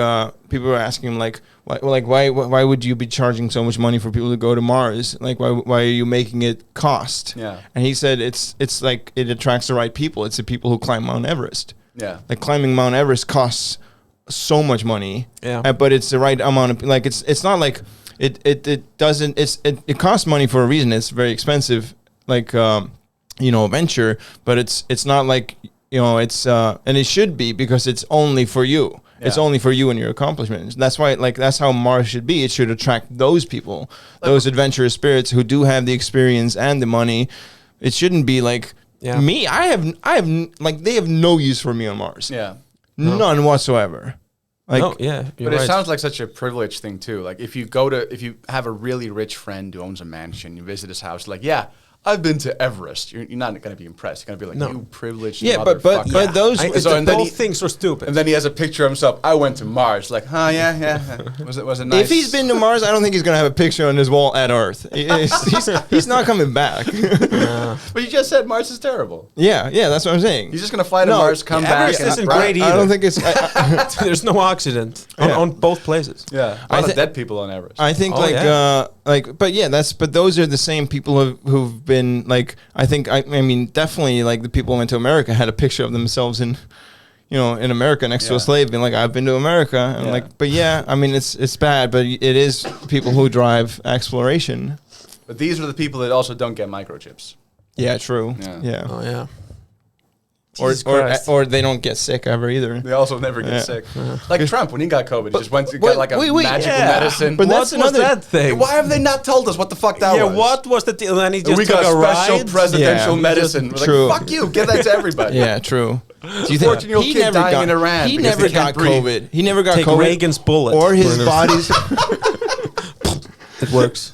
people were asking him like why would you be charging so much money for people to go to Mars? Like why are you making it cost? Yeah. And he said it's like it attracts the right people. It's the people who climb Mount Everest. Yeah. Like climbing Mount Everest costs so much money. Yeah. But it's the right amount of like it's not like it doesn't it costs money for a reason. It's very expensive like venture, but it's not like it's and it should be because it's only for you. Yeah. It's only for you and your accomplishments. That's why that's how Mars should be. It should attract those people, those adventurous spirits who do have the experience and the money. It shouldn't be like me. I have like they have no use for me on Mars. Yeah. None whatsoever. Like No, yeah, you're But right. it sounds like such a privileged thing too. Like if you have a really rich friend who owns a mansion, you visit his house, like, yeah, I've been to Everest. You're not going to be impressed. You're going to be like, No. you privileged Yeah, motherfucker. but those and then both he- things are stupid. And then he has a picture of himself. I went to Mars. Like, yeah. Was it nice? if he's been to Mars, I don't think he's gonna have a picture on his wall at Earth. He's not coming back. But you just said Mars is terrible. yeah, that's what I'm saying. He's just going to fly to No, Mars, come back, Everest and isn't fry- great I either. don't think it's. There's no oxygen on both places. Yeah, a lot of dead people on Everest. I think Oh, yeah. but those are the same people who've been like. I mean, definitely like the people who went to America had a picture of themselves in America next to Yeah. a slave, being like, I've been to America, and Yeah. like, but yeah, I mean, it's bad, but it is people who drive exploration. But these are the people that also don't get microchips. Yeah, true. Yeah. Yeah. Oh yeah. Or, Jesus Christ. or they don't get sick ever either. They also never get Yeah. sick. Like Trump, when he got COVID, he just got like a wait, magical yeah. medicine. But What that's was another that thing? Why have they not told us what the fuck that was? What was the deal? Then he just we took got a special ride. presidential Yeah. medicine. We're True. like, fuck you, give that to everybody. Yeah, true. Do you 14-year-old kid dying in Iran He because never they can't got breathe. COVID. He never got Take COVID. Reagan's bullet. Or his Burners. body's. It works.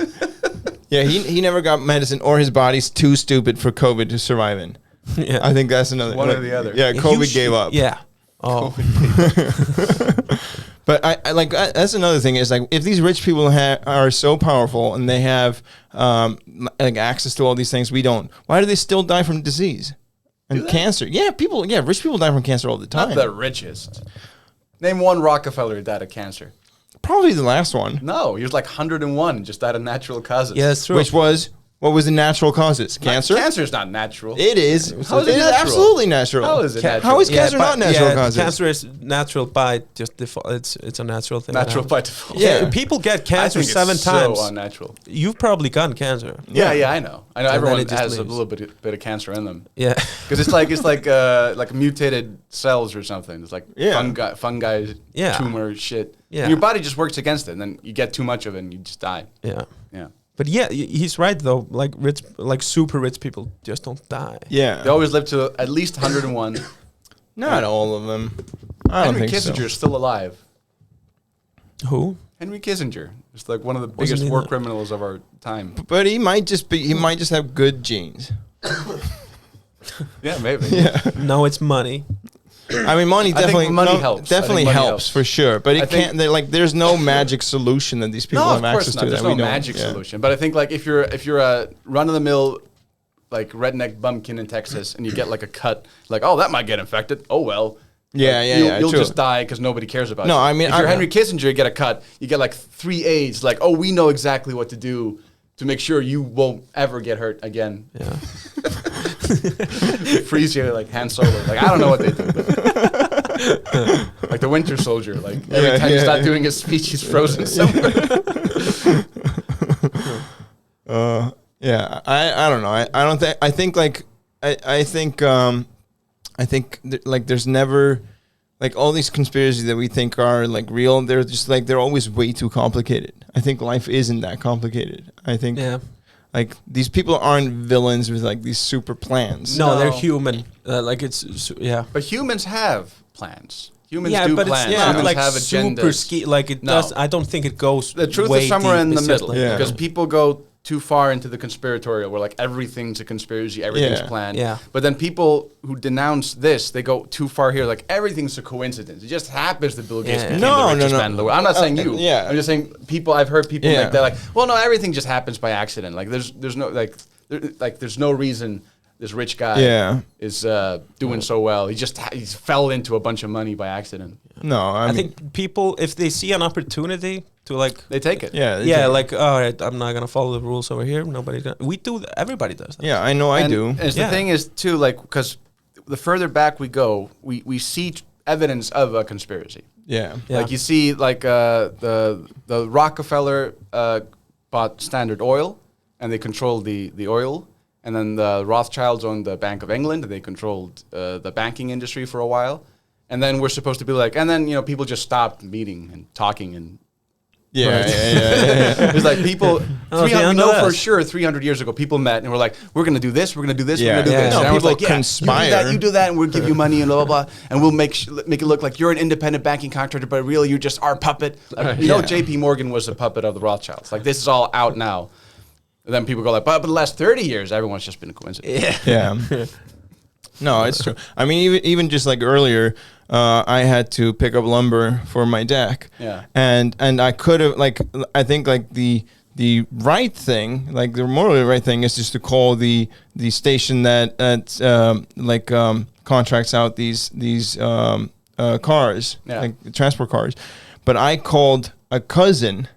Yeah, he never got medicine, or his body's too stupid for COVID to survive in. Yeah. I think that's another One or the other. Yeah, COVID gave up. Yeah. Oh. But I like that's another thing is like if these rich people are so powerful and they have like access to all these things we don't, why do they still die from disease and cancer? Yeah, rich people die from cancer all the time. Not the richest. Name one Rockefeller who died of cancer. Probably the last one, No, he was like 101, just died of natural causes. Yeah, that's true. which was What was the natural causes? Cancer? Cancer is not natural. It is. How is it It is natural? absolutely natural. How is it natural? How is cancer but- not natural causes? Cancer is natural by just default. It's a natural thing. Natural by default. Yeah, Yeah. people get I cancer think 7 it's times. so unnatural. You've probably gotten cancer. Yeah, I know. I know And then everyone it just has a leaves. little bit of cancer in them. Yeah. Because it's like mutated cells or something. It's like Yeah. fungi, Yeah. tumor shit. Yeah. And your body just works against it, and then you get too much of it, and you just die. Yeah. Yeah. But yeah, he's right though. Like super rich people just don't die. Yeah. They always live to at least 101. Not all of them. I don't Henry think Kissinger so. is still alive. Who? Henry Kissinger is like one of the Wasn't biggest he war the- criminals of our time. But he might just have good genes. Yeah, maybe. Yeah. No, it's money. I mean, money I think definitely money helps. I Definitely think money helps helps. for sure. But I it think- can't. There's no magic solution that these people No, have of course access not. to. There's that no we don't. magic Yeah. solution. But I think like if you're a run of the mill like redneck bumpkin in Texas and you get like a cut, like oh that might get infected. Oh well. Yeah, Like, you'll true. just die because nobody cares about you. No, I mean, if you're I- Henry Kissinger, you get a cut. You get like 3 A's. Like oh, we know exactly what to do to make sure you won't ever get hurt again. Yeah. Freeze you like Han Solo. Like I don't know what they do. But like the Winter Soldier. Like every Yeah, time he's yeah, not yeah. doing his speech, he's frozen somewhere. Yeah, I don't know. I don't think. I think like I think like there's never like all these conspiracies that we think are like real. They're just like they're always way too complicated. I think life isn't that complicated. I think Yeah. like these people aren't villains with like these super plans. No, they're No. human. Like yeah. But humans have plans. Humans Yeah, do but plans. it's not Humans like have super agendas. ski. Like it No. does. I don't think it goes. The truth way is somewhere deep. in the It's just middle. like- Yeah. Because people go too far into the conspiratorial where like everything's a conspiracy, everything's Yeah. planned. Yeah. But then people who denounce this, they go too far here. Like everything's a coincidence. It just happens that Bill Gates Yeah. became No, the richest no, no. man in the world. I'm not saying you. yeah. I'm just saying people. I've heard people Yeah. like they're like, well, no, everything just happens by accident. Like there's no there's no reason this rich guy Yeah. is doing so well. He fell into a bunch of money by accident. No, I I mean, think people, if they see an opportunity to like, They take it. yeah, yeah, like all right, I'm not gonna follow the rules over here. Nobody's gonna. We do. Everybody does that. yeah, I know I And do. And Yeah. the thing is too, like, because the further back we go, we see evidence of a conspiracy. Yeah, Yeah. Like you see, like the Rockefeller bought Standard Oil, and they controlled the oil. And then the Rothschilds owned the Bank of England, and they controlled the banking industry for a while. And then we're supposed to be like, and then people just stopped meeting and talking and. yeah, Right. yeah. It's like people, Oh, the 300, we end know of for this. sure 300 years ago, people met and were like, we're going to do this, we're going to do this, Yeah. we're going to do Yeah. this. No, And everyone's people like, yeah, conspire. you do that, and we'll give you money and blah, blah, blah. And we'll make it look like you're an independent banking contractor, but really you're just our puppet. Like, Yeah. JP Morgan was a puppet of the Rothschilds. Like, this is all out now. And then people go like, but the last 30 years, everyone's just been a coincidence. Yeah. Yeah. No, it's true. I mean, even just like earlier, I had to pick up lumber for my deck. Yeah. And I could have I think like the right thing, like the morally right thing, is just to call the station that contracts out these cars, Yeah. like transport cars. But I called a cousin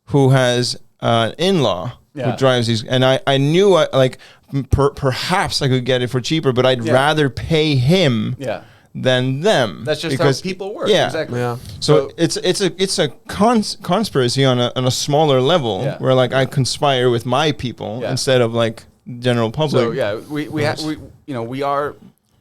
who has an in-law Yeah. who drives these, and I knew perhaps I could get it for cheaper, but I'd Yeah. rather pay him Yeah. than them. That's just because how people work. Yeah. Exactly. Yeah. So it's a conspiracy on a smaller level Yeah. where like I conspire with my people Yeah. instead of like general public. So yeah, we are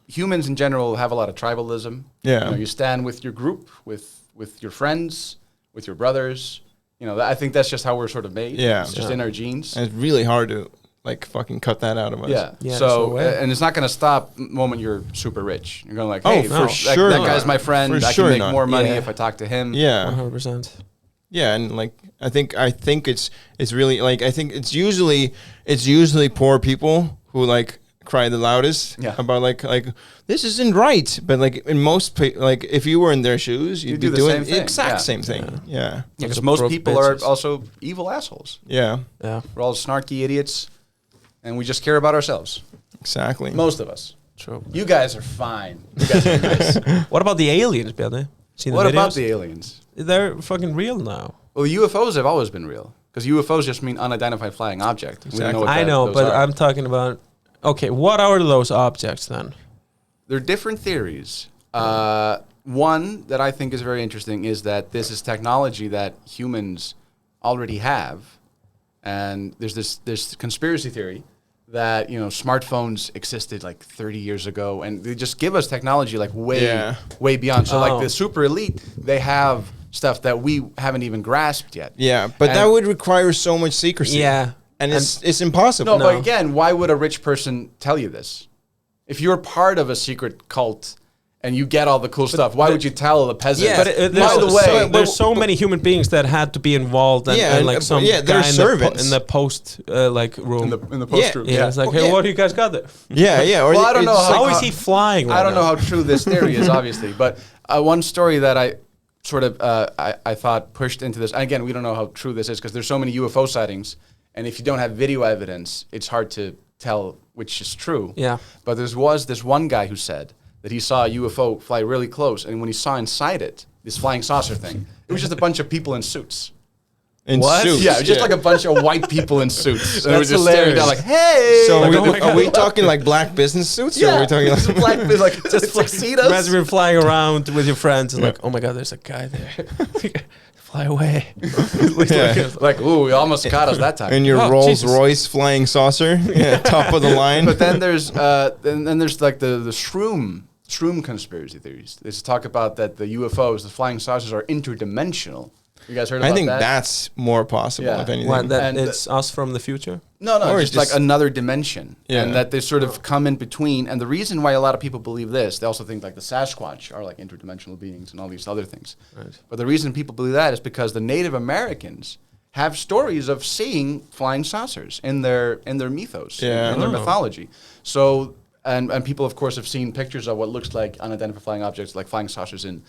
humans in general have a lot of tribalism. Yeah. You stand with your group, with your friends, with your brothers. I think that's just how we're sort of made. Yeah. It's just Yeah. in our genes. And it's really hard to like fucking cut that out of us. Yeah. Yeah, there's no way. And it's not going to stop the moment you're super rich. You're going like, Oh, hey, for that, sure that not. guy's my friend. For I sure can make not. more money Yeah. if I talk to him. Yeah. 100%. Yeah, and like I think it's really like I think it's usually poor people who like cry the loudest Yeah. about like this isn't right, but like in most like if you were in their shoes, you'd do be the doing same the thing, exact yeah. same thing. Yeah. Because of most broke people are bitches. also evil assholes. Yeah. Yeah. We're all snarky idiots, and we just care about ourselves. Exactly. Most of us. True. You guys are fine. You guys are nice. What about the aliens, Bjarni? Seen the What about videos? the aliens? They're fucking real now. Well, UFOs have always been real. Because UFOs just mean unidentified flying object. We don't Exactly. what I know, those but are. I'm talking about. Okay, what are those objects then? There are different theories. One that I think is very interesting is that this is technology that humans already have, and there's this conspiracy theory that smartphones existed like 30 years ago, and they just give us technology like way beyond. So like the super elite, they have stuff that we haven't even grasped yet. Yeah, but that would require so much secrecy. Yeah, and it's impossible. No, but again, why would a rich person tell you this? If you're part of a secret cult and you get all the cool stuff, why would you tell the peasant? Yeah, but by the way, there's so many human beings that had to be involved, and like some guy in the post room in the post room. Yeah, it's like, hey, what do you guys got there? Yeah. Or well, I don't know how is he flying? Right I don't know now? how true this theory is, obviously, but one story that I sort of I thought pushed into this. And again, we don't know how true this is because there's so many UFO sightings, and if you don't have video evidence, it's hard to tell which is true. Yeah. But there was this one guy who said that he saw a UFO fly really close, and when he saw inside it, this flying saucer thing, it was just a bunch of people in suits. In What? suits. Yeah, it was just like a bunch of white people in suits. And they were That's just staring hilarious. down like, hey! So like, are we talking like black business suits? Or are we talking just like black, like just tuxedos. Imagine you're flying around with your friends and like, oh my god, there's a guy there. Fly away. Like, ooh, we almost caught us that time. in your Oh, Rolls Jesus. Royce flying saucer? Yeah, top of the line. But then there's then there's like the shroom conspiracy theories. They talk about that the UFOs, the flying saucers, are interdimensional. You guys heard about that? I think that's more possible, Yeah. if anything. What, that And it's us from the future? No, Or it's it's like just- another dimension. Yeah. And that they sort of come in between. And the reason why a lot of people believe this, they also think like the Sasquatch are like interdimensional beings and all these other things. Right. But the reason people believe that is because the Native Americans have stories of seeing flying saucers in their mythos, Yeah. in their Oh. mythology. So, and people, of course, have seen pictures of what looks like unidentified flying objects, like flying saucers in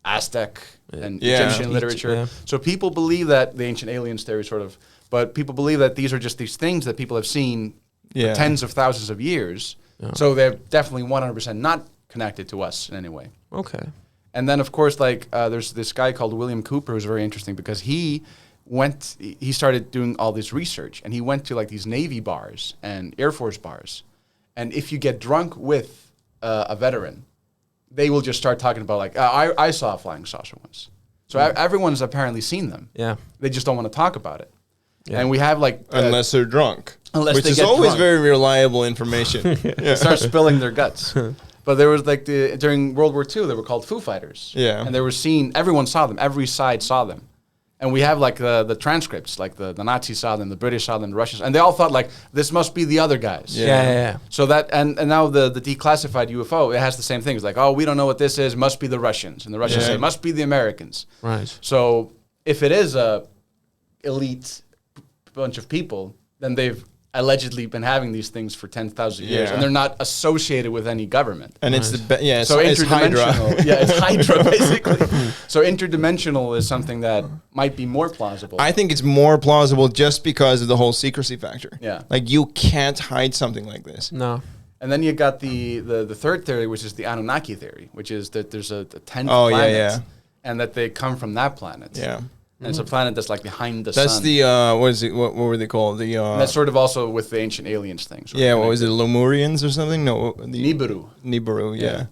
Aztec and Yeah. Egyptian literature. Yeah. So people believe that the ancient aliens theory sort of, but people believe that these are just these things that people have seen Yeah. for tens of thousands of years. Yeah. So they're definitely 100% not connected to us in any way. Okay. And then, of course, like there's this guy called William Cooper who's very interesting because he started doing all this research, and he went to like these Navy bars and Air Force bars. And if you get drunk with a veteran, they will just start talking about like, I saw a flying saucer once. So everyone's apparently seen them. Yeah. They just don't want to talk about it. Yeah. And we have like Unless they're drunk. Unless which they is get always drunk. very reliable information. Yeah. start spilling their guts. But there was like during World War II, they were called Foo Fighters. Yeah. And they were seen, everyone saw them, every side saw them. And we have like the transcripts, like the Nazis saw them, the British saw them, the Russians, and they all thought like, this must be the other guys. Yeah. So that, and now the declassified UFO, it has the same thing. It's like, oh, we don't know what this is, must be the Russians. And the Russians Yeah. say, must be the Americans. Right. So if it is a elite bunch of people, then they've allegedly been having these things for 10,000 years, Yeah. and they're not associated with any government. And it's it's So it's Hydra. interdimensional, yeah, it's Hydra basically. So interdimensional is something that might be more plausible. I think it's more plausible just because of the whole secrecy factor. Yeah. Like you can't hide something like this. No. And then you got the third theory, which is the Anunnaki theory, which is that there's a 10th Oh, yeah, planet, yeah. and that they come from that planet. Yeah. And it's a planet that's like behind the That's sun. the what is it? What were they called? The And that's sort of also with the ancient aliens thing. sort of yeah. What was it? connected. Lemurians or something? No, the Nibiru. Nibiru. Yeah. Yeah.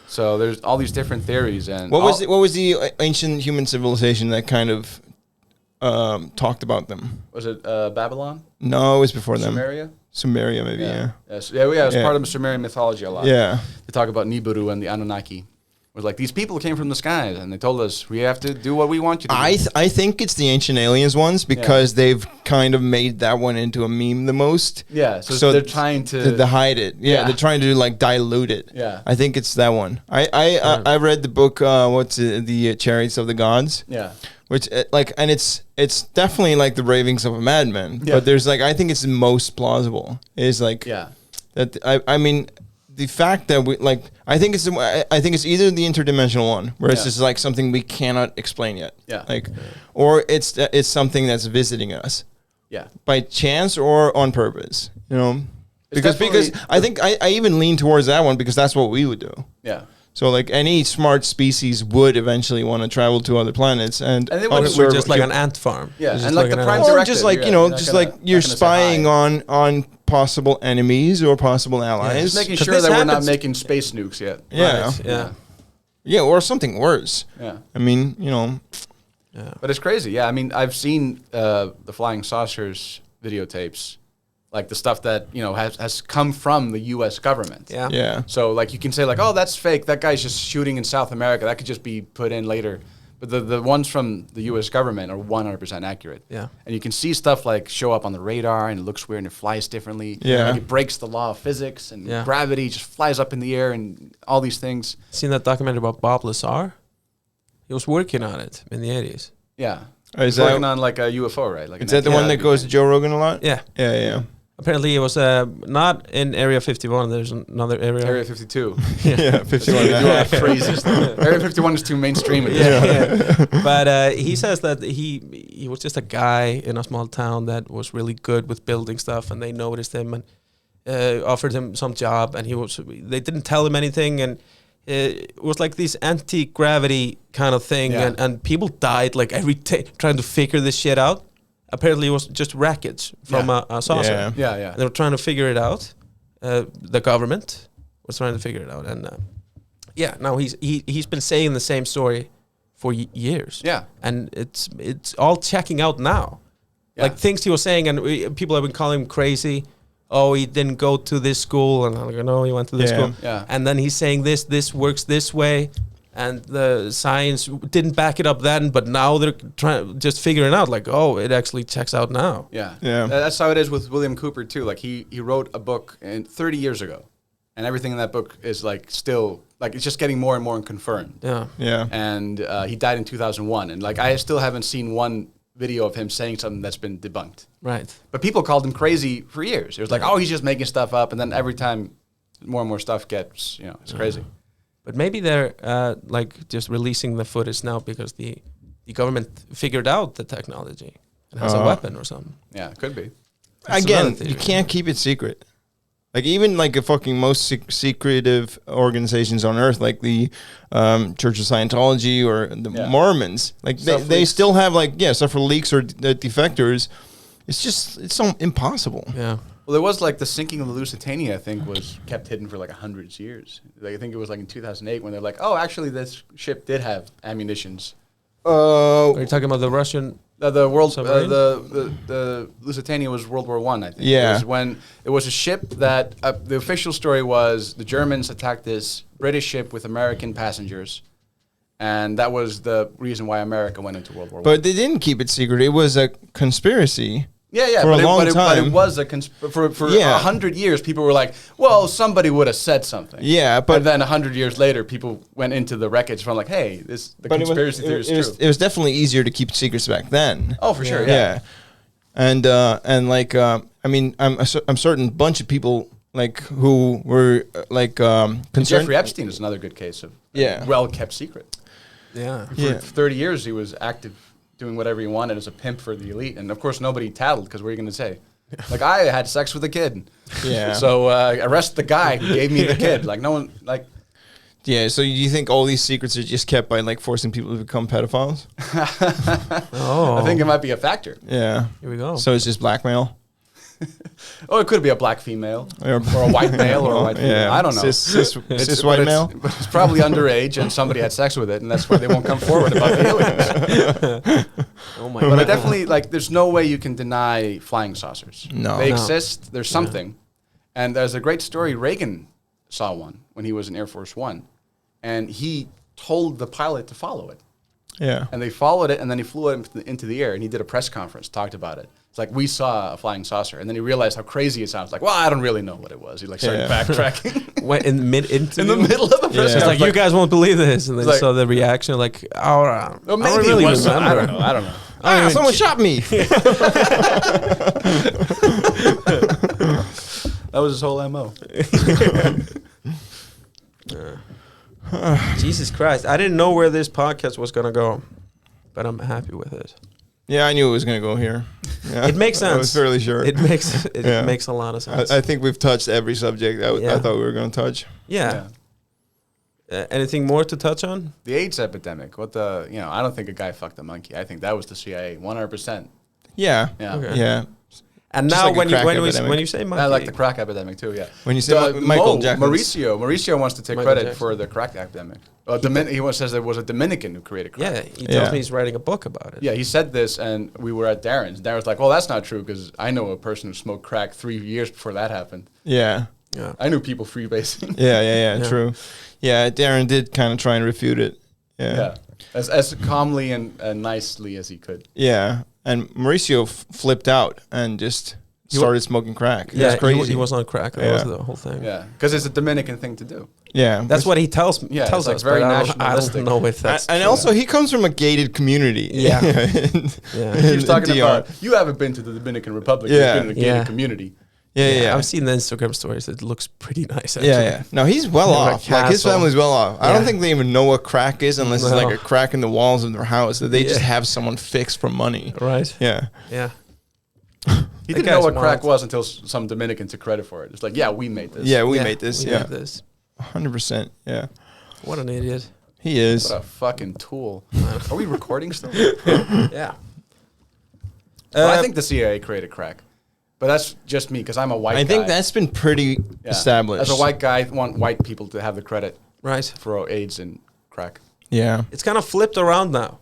So there's all these different theories, and What was the ancient human civilization that kind of talked about them? was it Babylon, No, it was before them. Sumeria? Sumeria, maybe. Yeah. Yes. Yeah, it was Yeah. part of the Sumerian mythology a lot. Yeah. They talk about Nibiru and the Anunnaki. It was like, these people came from the skies, and they told us, we have to do what we want you to do. I think it's the ancient aliens ones because they've kind of made that one into a meme the most. Yeah, so they're trying to hide it. Yeah, Yeah. they're trying to like dilute it. Yeah. I think it's that one. I read the book. What's it, the Chariots of the Gods? Yeah. Which and it's definitely like the ravings of a madman. Yeah. But there's like I think it's the most plausible. Is like Yeah. that. I mean. The fact that we like, I think it's either the interdimensional one, where it's Yeah. just like something we cannot explain yet, Yeah. like, or it's something that's visiting us Yeah. by chance or on purpose, you know, It's because definitely I think I even lean towards that one because that's what we would do. Yeah. So like any smart species would eventually want to travel to other planets and they would We're just like an ant farm. Yeah, It's and just like the an prime ant- or directive, just like yeah, you know, you're not just gonna- like not you're gonna say hi. spying on possible enemies or possible allies. Just making 'Cause sure this that we're not happens- making space nukes yet. Yeah. Right, yeah. Yeah, or something worse. Yeah. I mean, you know, But it's crazy. Yeah, I mean, I've seen the flying saucers videotapes, like the stuff that has come from the U.S. government. Yeah. yeah. So like you can say like, oh, that's fake. That guy's just shooting in South America. That could just be put in later. But the ones from the U.S. government are 100% accurate. Yeah. And you can see stuff like show up on the radar and it looks weird and it flies differently. Yeah. Like it breaks the law of physics and Yeah. gravity just flies up in the air and all these things. Seen that documentary about Bob Lazar? He was working on it in the 80s. Yeah. Is He's that, working on like a UFO, right? Like is that the one that goes to Joe Rogan a lot? Yeah. Yeah. Apparently it was not in Area 51. There's another area. Area 52. Yeah, 51. Do all that crazy stuff. Area 51 is too mainstream. Yeah. But he says that he was just a guy in a small town that was really good with building stuff, and they noticed him and offered him some job, and they didn't tell him anything, and it was like this anti-gravity kind of thing, Yeah. and people died like every day trying to figure this shit out. Apparently it was just wreckage from a saucer. Yeah. Yeah, yeah. And they were trying to figure it out. The government was trying to figure it out, and now he's been saying the same story for years. Yeah. And it's all checking out now. Yeah. Like things he was saying, and people have been calling him crazy. Oh, he didn't go to this school, and I'm like, no, he went to this Yeah. school. Yeah. And then he's saying this works this way, and the science didn't back it up then, but now they're just figuring out, like, oh, it actually checks out now. Yeah. Yeah. That's how it is with William Cooper too. Like he wrote a book 30 years ago, and everything in that book is like still like it's just getting more and more confirmed. Yeah. Yeah. And he died in 2001, and like I still haven't seen one video of him saying something that's been debunked. Right. But people called him crazy for years. It was like, oh, he's just making stuff up, and then every time more and more stuff gets, it's crazy. But maybe they're like just releasing the footage now because the government figured out the technology and has a weapon or something. Yeah, it could be. That's Again, another theory. you can't keep it secret. Like even like the fucking most secretive organizations on earth, like the Church of Scientology or the Mormons, like they still have like stuff for leaks or defectors. It's so impossible. Yeah. Well, there was like the sinking of the Lusitania, I think, was kept hidden for like 100 years. Like, I think it was like in 2008 when they're like, oh, actually, this ship did have ammunitions. Are you talking about the Russian? The world, Submarine? the Lusitania was World War I think. Yeah. It was when it was a ship that the official story was the Germans attacked this British ship with American passengers, and that was the reason why America went into World War I. But they didn't keep it secret. It was a conspiracy. Yeah, for a long but time. it was for 100 years. People were like, "Well, somebody would have said something." Yeah, but and then 100 years later, people went into the wreckage from like, "Hey, the conspiracy theory is true." It was definitely easier to keep secrets back then. Oh, for sure, Yeah, and like I mean, I'm certain bunch of people like who were like And concerned. Jeffrey Epstein is another good case of Yeah. well kept secret. Yeah. For 30 years, he was active, doing whatever he wanted as a pimp for the elite, and of course, nobody tattled because what are you going to say? Like, I had sex with a kid. Yeah. So arrest the guy who gave me the kid. Like, no one, like. Yeah, so you think all these secrets are just kept by like forcing people to become pedophiles? Oh. I think it might be a factor. Yeah. Here we go. So it's just blackmail. Oh, it could be a black female, Or- or a white male, or a white female. I don't know. Cis But white it's- male. But it's probably underage, and somebody had sex with it, and that's why they won't come forward about the aliens. Oh my But I god. definitely, like, there's no way you can deny flying saucers. No. They No. exist. There's something. And there's a great story. Reagan saw one when he was in Air Force One, and he told the pilot to follow it. Yeah. And they followed it, and then he flew it into the air, and he did a press conference, talked about it. It's like, we saw a flying saucer. And then he realized how crazy it sounds. Like, well, I don't really know what it was. He, like, started Yeah. backtracking. In the middle of a press Yeah. It's like, conference. you guys won't believe this, and then Like- saw the reaction, like, oh, Well, I maybe don't really it was. remember. I don't know. I don't know. Ah, someone shot me. That was his whole MO. Jesus Christ. I didn't know where this podcast was going to go, but I'm happy with it. Yeah, I knew it was going to go here. Yeah. It makes sense. I was fairly sure. It makes Yeah. makes a lot of sense. I think we've touched every subject I Yeah. thought we were going to touch. yeah. Anything more to touch on? The AIDS epidemic. I don't think a guy fucked a monkey. I think that was the CIA, 100%. Yeah. Yeah. Okay. Yeah. And Just now like a when crack you say monkey, I like the crack epidemic too, yeah. When you say Michael Jackson. Mauricio wants to take Michael credit Jackson. for the crack epidemic. He says there was a Dominican who created crack. yeah, he tells Yeah. me he's writing a book about it. Yeah, he said this, and we were at Darren's. Darren's like, well, that's not true, because I know a person who smoked crack 3 years before that happened. Yeah. Yeah. I knew people freebasing. Yeah, Yeah. true. Yeah, Darren did kind of try and refute it. Yeah. As calmly and nicely as he could. Yeah. And Mauricio flipped out and just started smoking crack. Yeah, That's crazy. he was on crack. That Yeah. was the whole thing. Yeah, because it's a Dominican thing to do. Yeah. That's what he tells Yeah, tells it's like us. very but I nationalistic. don't know if that's and true. also, he comes from a gated community. Yeah. yeah. He was talking DR. about, you haven't been to the Dominican Republic. Yeah. You've been in a gated Yeah. community. Yeah. I've seen the Instagram stories. It looks pretty nice. Actually. Yeah. No, he's well Like off. Like his castle. family's well off. I don't Yeah. think they even know what crack is unless it's No. like a crack in the walls of their house that they just Yeah. have someone fixed for money. Right. Yeah. Yeah. He That didn't know guy's what crack wild. was until some Dominican took credit for it. It's like, yeah, we made this. Yeah, we made this. We Yeah. made this. 100%. Yeah. What an idiot. He is. What a fucking tool. Are we recording still? Yeah. Well, I think the CIA created crack. But that's just me, because I'm a white guy. I think that's been pretty Yeah. established. As a white guy, I want white people to have the credit Right. for AIDS and crack. Yeah. It's kind of flipped around now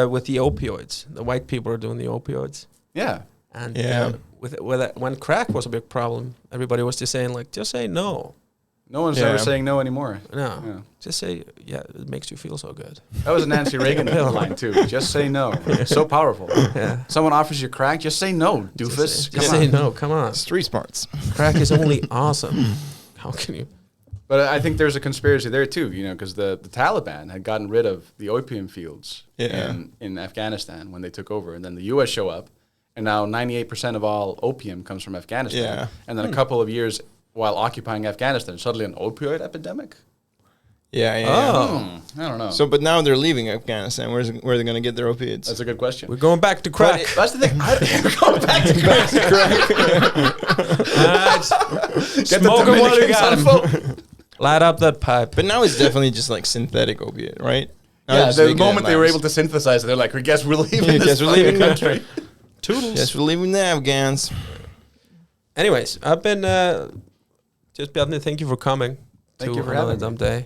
with the opioids. The white people are doing the opioids. Yeah. And Yeah. when crack was a big problem, everybody was just saying, like, just say no. No one's Yeah. ever saying no anymore. No. Yeah. Just say, yeah, it makes you feel so good. That was a Nancy Reagan line, too. Just say no. So powerful. Yeah. Someone offers you crack, just say no, doofus. Just Come say on. no. Come on. Street smarts. Crack is only awesome. How can you? But I think there's a conspiracy there, too, because the Taliban had gotten rid of the opium fields Yeah. in Afghanistan when they took over. And then the U.S. show up, and now 98% of all opium comes from Afghanistan. Yeah. And then a couple of years while occupying Afghanistan, suddenly an opioid epidemic? Yeah. Oh. I don't know. So, but now they're leaving Afghanistan. Where are they going to get their opiates? That's a good question. We're going back to crack. That's the thing. We're going back to crack. Alright. Get Smoke the 'em while you Dominicans got on 'em. phone. Light up that pipe. But now it's definitely just like synthetic opiate, right? Now they're Yeah, just the making it in moment they were labs. able to synthesize it, they're like, I guess we're leaving Yeah, this guess we're fucking leaving. country. Toodles. Yes, we're leaving the Afghans. Anyways, I've been just Bjarni, thank you for coming. Thank to you for another having dumb me. day.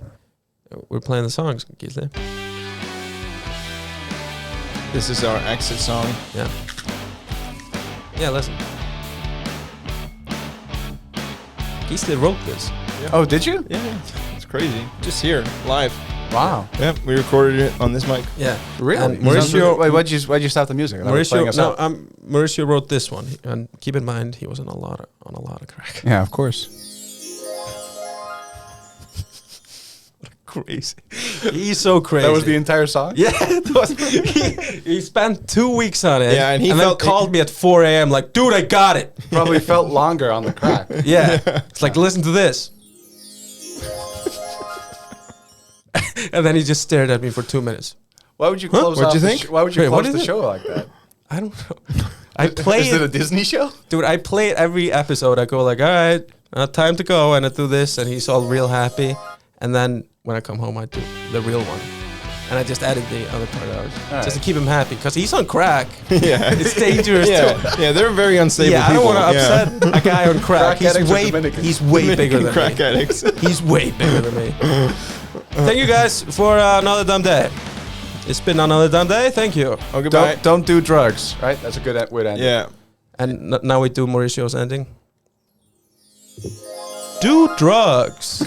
We're playing the songs, Gísli. This is our exit song. Yeah. Yeah, listen. Gísli wrote this. Oh, did you? Yeah, it's crazy. Just here, live. Wow. Yeah, we recorded it on this mic. Yeah. Really? And Mauricio, Wait, why'd you stop the music? I thought it was playing us out. Mauricio wrote this one, and keep in mind he was on a lot of crack. Yeah, of course. Crazy. He's so crazy. That was the entire song? Yeah, it was. He spent 2 weeks on it. Yeah, and he then felt- called me at 4 a.m. like, dude, I got it. Probably felt longer on the crack. Yeah. It's like, listen to this. And then he just stared at me for 2 minutes. Why would you close What'd off you the think? sh- Why would you Wait, what close the is it? show like that? I don't know. I play Is it a it. Disney show? Dude, I play it every episode. I go like, all right, time to go. And I do this. And he's all real happy. And then when I come home, I do the real one. And I just added the other part out. Right. Just to keep him happy. Because he's on crack. Yeah, It's dangerous too. yeah, they're very unstable Yeah, I people. don't want to upset a guy on crack. Crack addicts are Dominicans. He's way bigger than crack me. addicts. He's way bigger than me. Thank you guys for another dumb day. It's been another dumb day. Thank you. Oh, goodbye. Don't do drugs, right? That's a good way to end it. Yeah. And now we do Mauricio's ending. Do drugs.